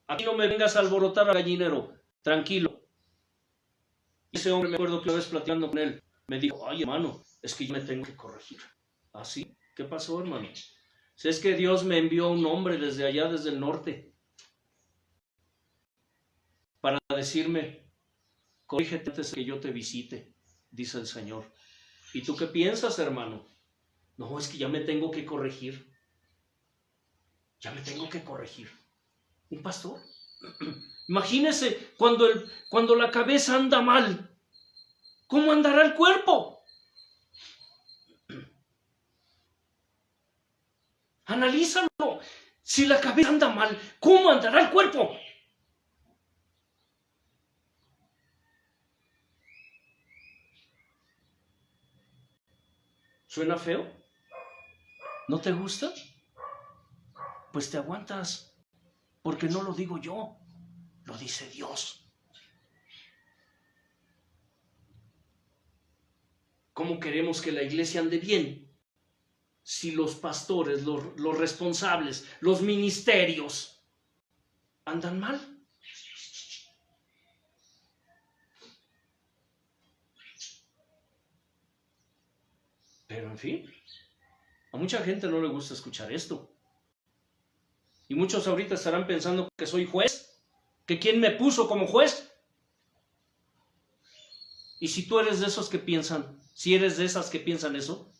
Aquí no me vengas a alborotar al gallinero. Tranquilo. Y ese hombre, me acuerdo que una vez platicando con él, me dijo, ay, hermano, es que yo me tengo que corregir. ¿Así? ¿Qué pasó, hermano? Si es que Dios me envió un hombre desde allá, desde el norte, para decirme, corrígete antes de que yo te visite, dice el Señor. ¿Y tú qué piensas, hermano? No, es que ya me tengo que corregir. Ya me tengo que corregir. ¿Un pastor? Imagínese cuando la cabeza anda mal, ¿cómo andará el cuerpo? Analízalo. Si la cabeza anda mal, ¿cómo andará el cuerpo? ¿Suena feo? ¿No te gusta? Pues te aguantas, porque no lo digo yo, lo dice Dios. ¿Cómo queremos que la iglesia ande bien si los pastores, los responsables, los ministerios andan mal? Pero en fin, a mucha gente no le gusta escuchar esto. Y muchos ahorita estarán pensando que soy juez, que quién me puso como juez. Y si tú eres de esos que piensan, si eres de esas que piensan eso,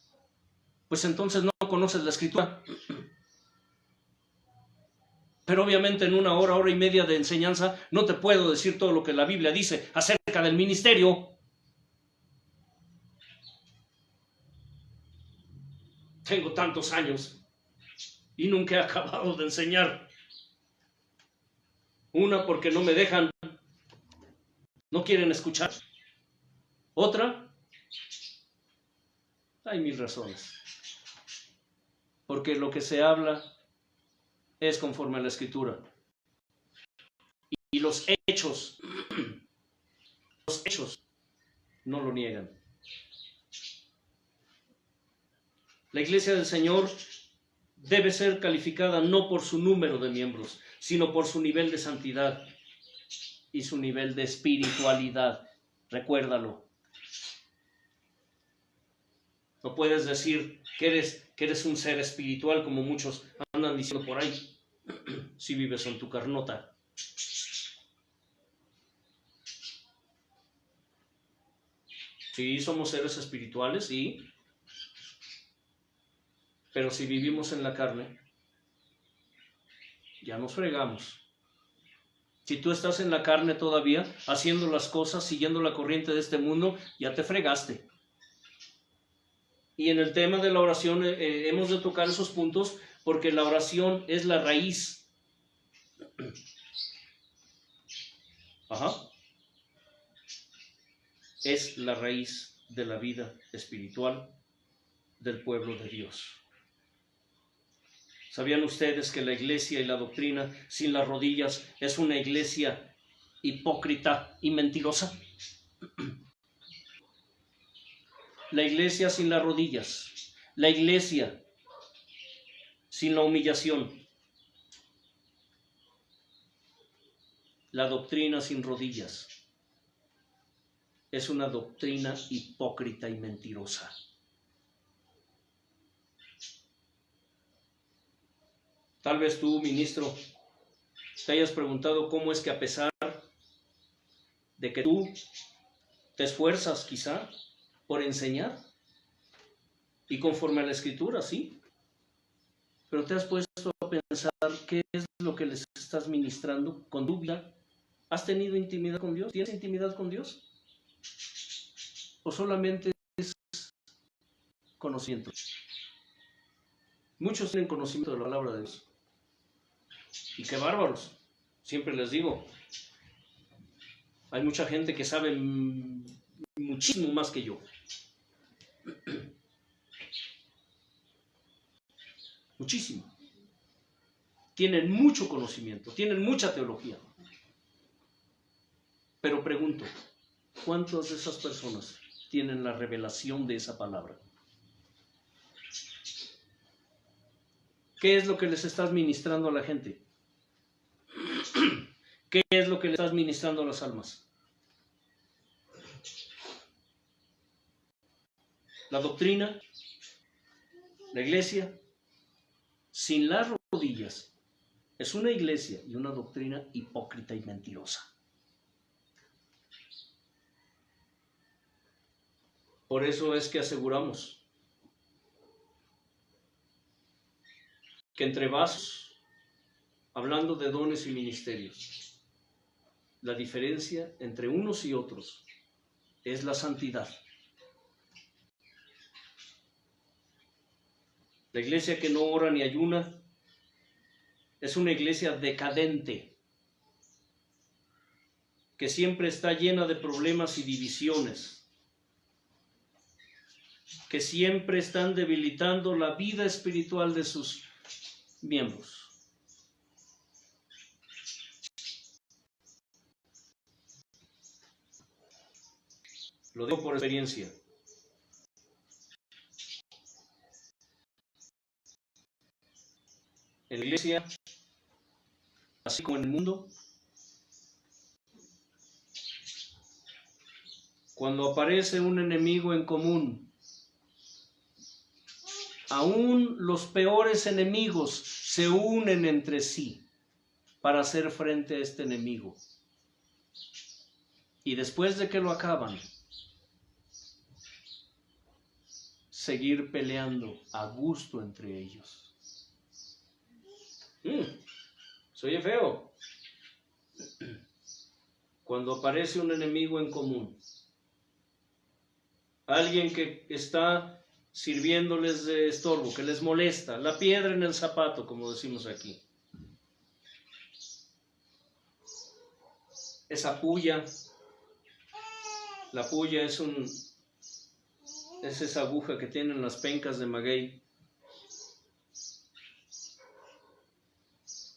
pues entonces no conoces la Escritura. Pero obviamente en una hora y media de enseñanza no te puedo decir todo lo que la Biblia dice acerca del ministerio. Tengo tantos años y nunca he acabado de enseñar. Una, porque no me dejan, no quieren escuchar. Otra, hay mil razones. Porque lo que se habla es conforme a la Escritura. Y los hechos no lo niegan. La iglesia del Señor debe ser calificada no por su número de miembros, sino por su nivel de santidad y su nivel de espiritualidad. Recuérdalo. No puedes decir que eres un ser espiritual como muchos andan diciendo por ahí, si vives en tu carnota. Sí, somos seres espirituales, sí. Pero si vivimos en la carne, ya nos fregamos. Si tú estás en la carne todavía, haciendo las cosas, siguiendo la corriente de este mundo, ya te fregaste. Y en el tema de la oración hemos de tocar esos puntos porque la oración es la raíz. Es la raíz de la vida espiritual del pueblo de Dios. ¿Sabían ustedes que la iglesia y la doctrina sin las rodillas es una iglesia hipócrita y mentirosa? La iglesia sin las rodillas, la iglesia sin la humillación, la doctrina sin rodillas es una doctrina hipócrita y mentirosa. Tal vez tú, ministro, te hayas preguntado cómo es que a pesar de que tú te esfuerzas quizá por enseñar y conforme a la Escritura, sí, pero te has puesto a pensar qué es lo que les estás ministrando con tu vida. ¿Has tenido intimidad con Dios? ¿Tienes intimidad con Dios? ¿O solamente es conocimiento? Muchos tienen conocimiento de la palabra de Dios. Y qué bárbaros. Siempre les digo, hay mucha gente que sabe muchísimo más que yo. Muchísimo. Tienen mucho conocimiento, tienen mucha teología. Pero pregunto, ¿cuántas de esas personas tienen la revelación de esa palabra? ¿Qué es lo que les estás ministrando a la gente? ¿Qué es lo que le estás ministrando a las almas? La doctrina, la iglesia, sin las rodillas, es una iglesia y una doctrina hipócrita y mentirosa. Por eso es que aseguramos que entre vasos, hablando de dones y ministerios, la diferencia entre unos y otros es la santidad. La iglesia que no ora ni ayuna es una iglesia decadente, que siempre está llena de problemas y divisiones, que siempre están debilitando la vida espiritual de sus miembros. Lo digo por experiencia. En la iglesia, así como en el mundo, cuando aparece un enemigo en común, aún los peores enemigos se unen entre sí para hacer frente a este enemigo. Y después de que lo acaban, seguir peleando a gusto entre ellos. Se oye feo. Cuando aparece un enemigo en común, alguien que está sirviéndoles de estorbo, que les molesta, la piedra en el zapato, como decimos aquí. Esa puya, la puya es esa aguja que tienen las pencas de maguey.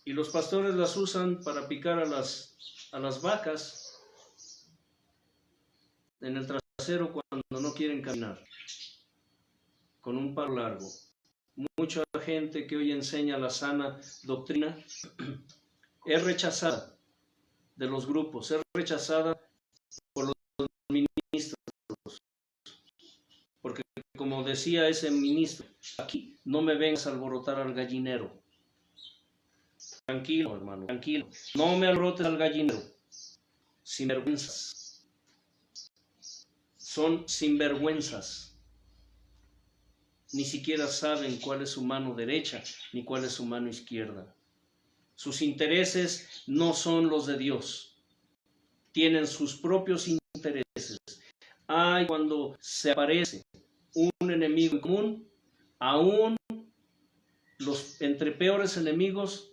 Y los pastores las usan para picar a las vacas en el trasero cuando no quieren caminar, con un palo largo. Mucha gente que hoy enseña la sana doctrina es rechazada de los grupos, es rechazada por los ministros, porque como decía ese ministro, aquí no me vengas a alborotar al gallinero. Tranquilo, hermano, tranquilo. No me alborotes al gallinero. Sinvergüenzas. Son sinvergüenzas. Ni siquiera saben cuál es su mano derecha ni cuál es su mano izquierda. Sus intereses no son los de Dios. Tienen sus propios intereses. Ay, cuando se aparece un enemigo en común, aún los entre peores enemigos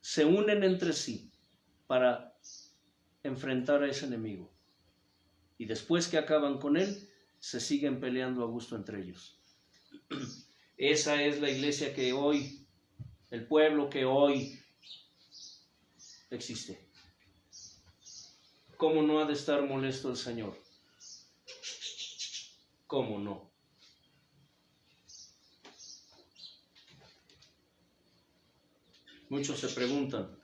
se unen entre sí para enfrentar a ese enemigo. Y después que acaban con él, se siguen peleando a gusto entre ellos. Esa es la iglesia que hoy, el pueblo que hoy existe. ¿Cómo no ha de estar molesto el Señor? ¿Cómo no? Muchos se preguntan,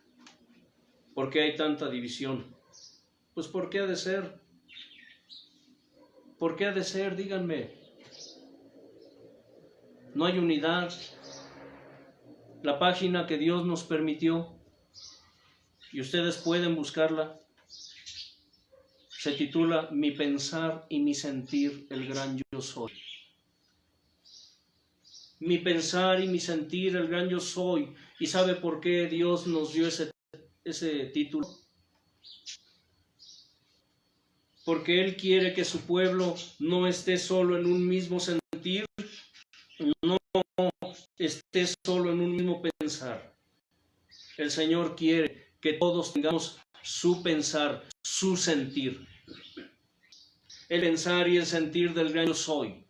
¿por qué hay tanta división? Pues ¿por qué ha de ser? ¿Por qué ha de ser? Díganme. No hay unidad. La página que Dios nos permitió, y ustedes pueden buscarla, se titula Mi pensar y mi sentir, el gran yo soy. Mi pensar y mi sentir, el gran yo soy. ¿Y sabe por qué Dios nos dio ese título? Porque Él quiere que su pueblo no esté solo en un mismo sentir, no esté solo en un mismo pensar. El Señor quiere que todos tengamos su pensar, su sentir. el pensar y el sentir del gran yo soy.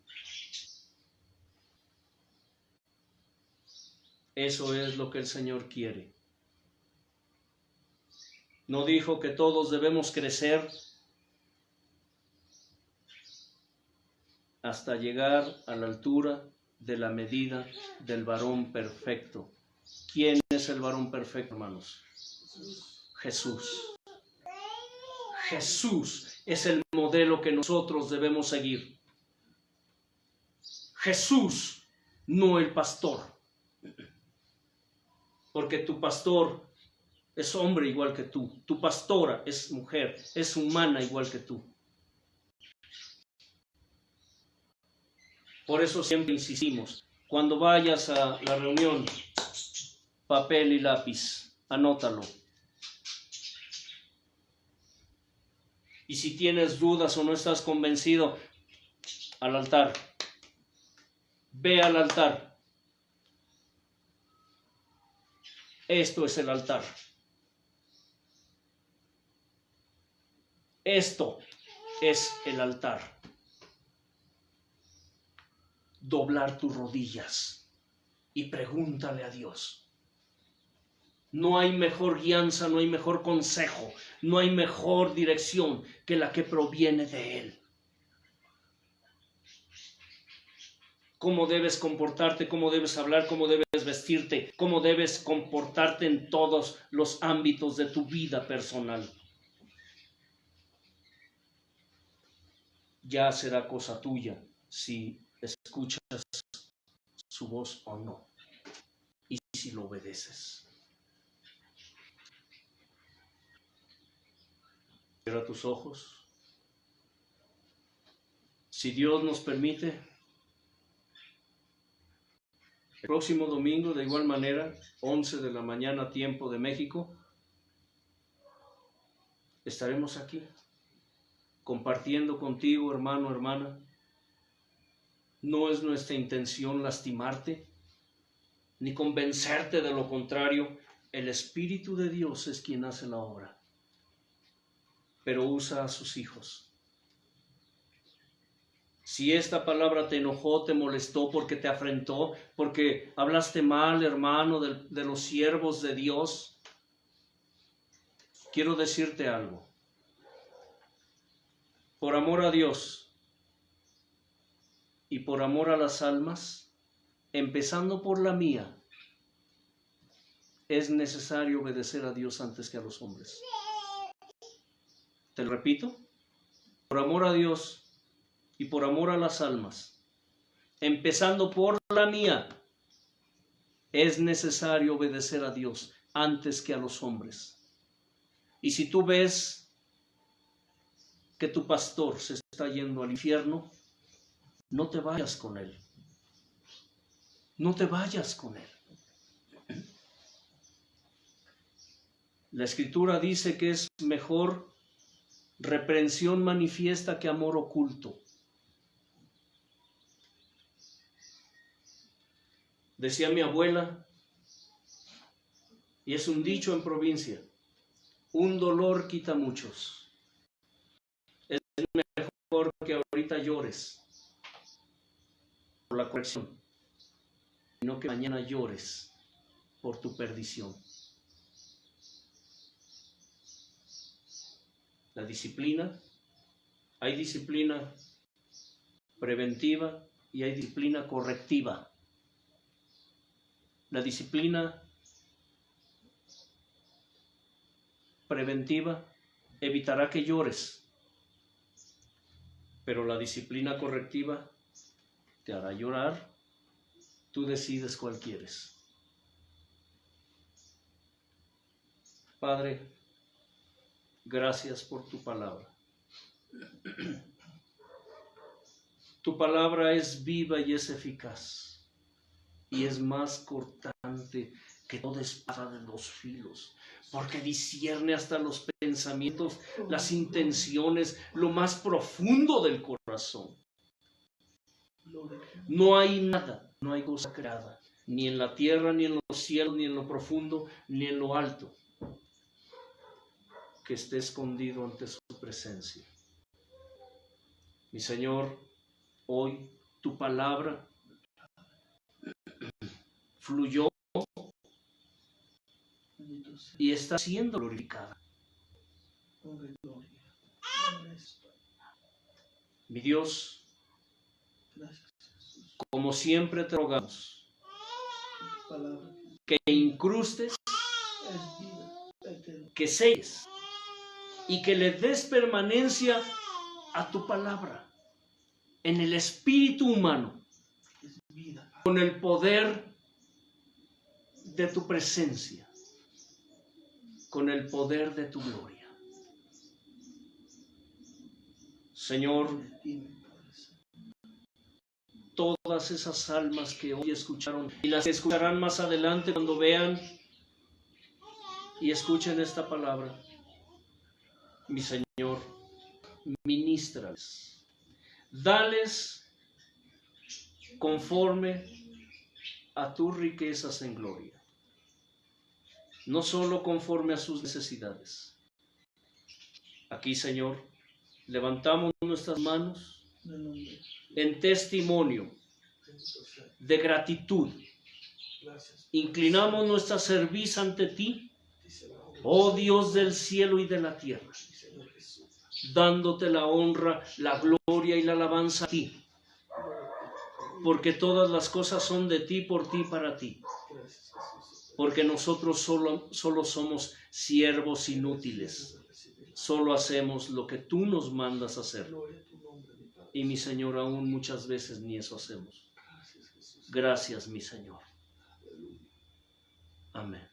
Eso es lo que el Señor quiere. No dijo que todos debemos crecer hasta llegar a la altura de la medida del varón perfecto. ¿Quién es el varón perfecto, hermanos? Jesús. Jesús es el modelo que nosotros debemos seguir. Jesús, no el pastor. Porque tu pastor es hombre igual que tú. Tu pastora es mujer, es humana igual que tú. Por eso siempre insistimos, cuando vayas a la reunión, papel y lápiz, anótalo. Y si tienes dudas o no estás convencido, al altar. Ve al altar. Esto es el altar. Esto es el altar. Doblar tus rodillas y pregúntale a Dios. No hay mejor guianza, no hay mejor consejo, no hay mejor dirección que la que proviene de Él. Cómo debes comportarte, cómo debes hablar, cómo debes vestirte, cómo debes comportarte en todos los ámbitos de tu vida personal. Ya será cosa tuya si escuchas su voz o no, y si lo obedeces. Cierra tus ojos. Si Dios nos permite, el próximo domingo, de igual manera, 11 de la mañana, tiempo de México, estaremos aquí, compartiendo contigo, hermano, hermana. No es nuestra intención lastimarte, ni convencerte de lo contrario. El Espíritu de Dios es quien hace la obra, pero usa a sus hijos. Si esta palabra te enojó, te molestó, porque te afrentó, porque hablaste mal, hermano, de los siervos de Dios, quiero decirte algo. Por amor a Dios y por amor a las almas, empezando por la mía, es necesario obedecer a Dios antes que a los hombres. Te lo repito, por amor a Dios y por amor a las almas, empezando por la mía, es necesario obedecer a Dios antes que a los hombres. Y si tú ves que tu pastor se está yendo al infierno, no te vayas con él. No te vayas con él. La Escritura dice que es mejor reprensión manifiesta que amor oculto. Decía mi abuela, y es un dicho en provincia, un dolor quita muchos. Es mejor que ahorita llores por la corrección, sino que mañana llores por tu perdición. La disciplina, hay disciplina preventiva y hay disciplina correctiva. La disciplina preventiva evitará que llores, pero la disciplina correctiva te hará llorar. Tú decides cuál quieres. Padre, gracias por tu palabra. Tu palabra es viva y es eficaz. Y es más cortante que toda espada de dos filos, porque discierne hasta los pensamientos, las intenciones, lo más profundo del corazón. No hay nada, no hay cosa creada, ni en la tierra, ni en los cielos, ni en lo profundo, ni en lo alto, que esté escondido ante su presencia. Mi Señor, hoy tu palabra fluyó Bendito sea. y está siendo glorificada. Honra y gloria. Mi Dios, Gracias, Jesús. como siempre te rogamos Tu palabra que incrustes, es vida eterna. que selles y que le des permanencia a tu palabra en el espíritu humano, Es vida. con el poder de tu presencia, con el poder de tu gloria. Señor, Dime, Padre Santo. todas esas almas que hoy escucharon y las que escucharán más adelante cuando vean y escuchen esta palabra, mi Señor, ministrales, dales conforme a tus riquezas en gloria, no solo conforme a sus necesidades. Aquí, Señor, levantamos nuestras manos En el nombre de Jesús. en testimonio Bendito sea. de gratitud. Gracias. Inclinamos nuestra cerviz ante ti, Dice la obra. oh Dios del cielo y de la tierra, Mi Señor Jesús. dándote la honra, la gloria y la alabanza a ti, porque todas las cosas son de ti, por ti, para ti, Gracias, Jesús. porque nosotros solo somos siervos inútiles, solo hacemos lo que tú nos mandas hacer, Gloria a tu nombre, mi Padre. y mi Señor, aún muchas veces ni eso hacemos. Gracias, Jesús. Gracias, mi Señor. Aleluya. Amén.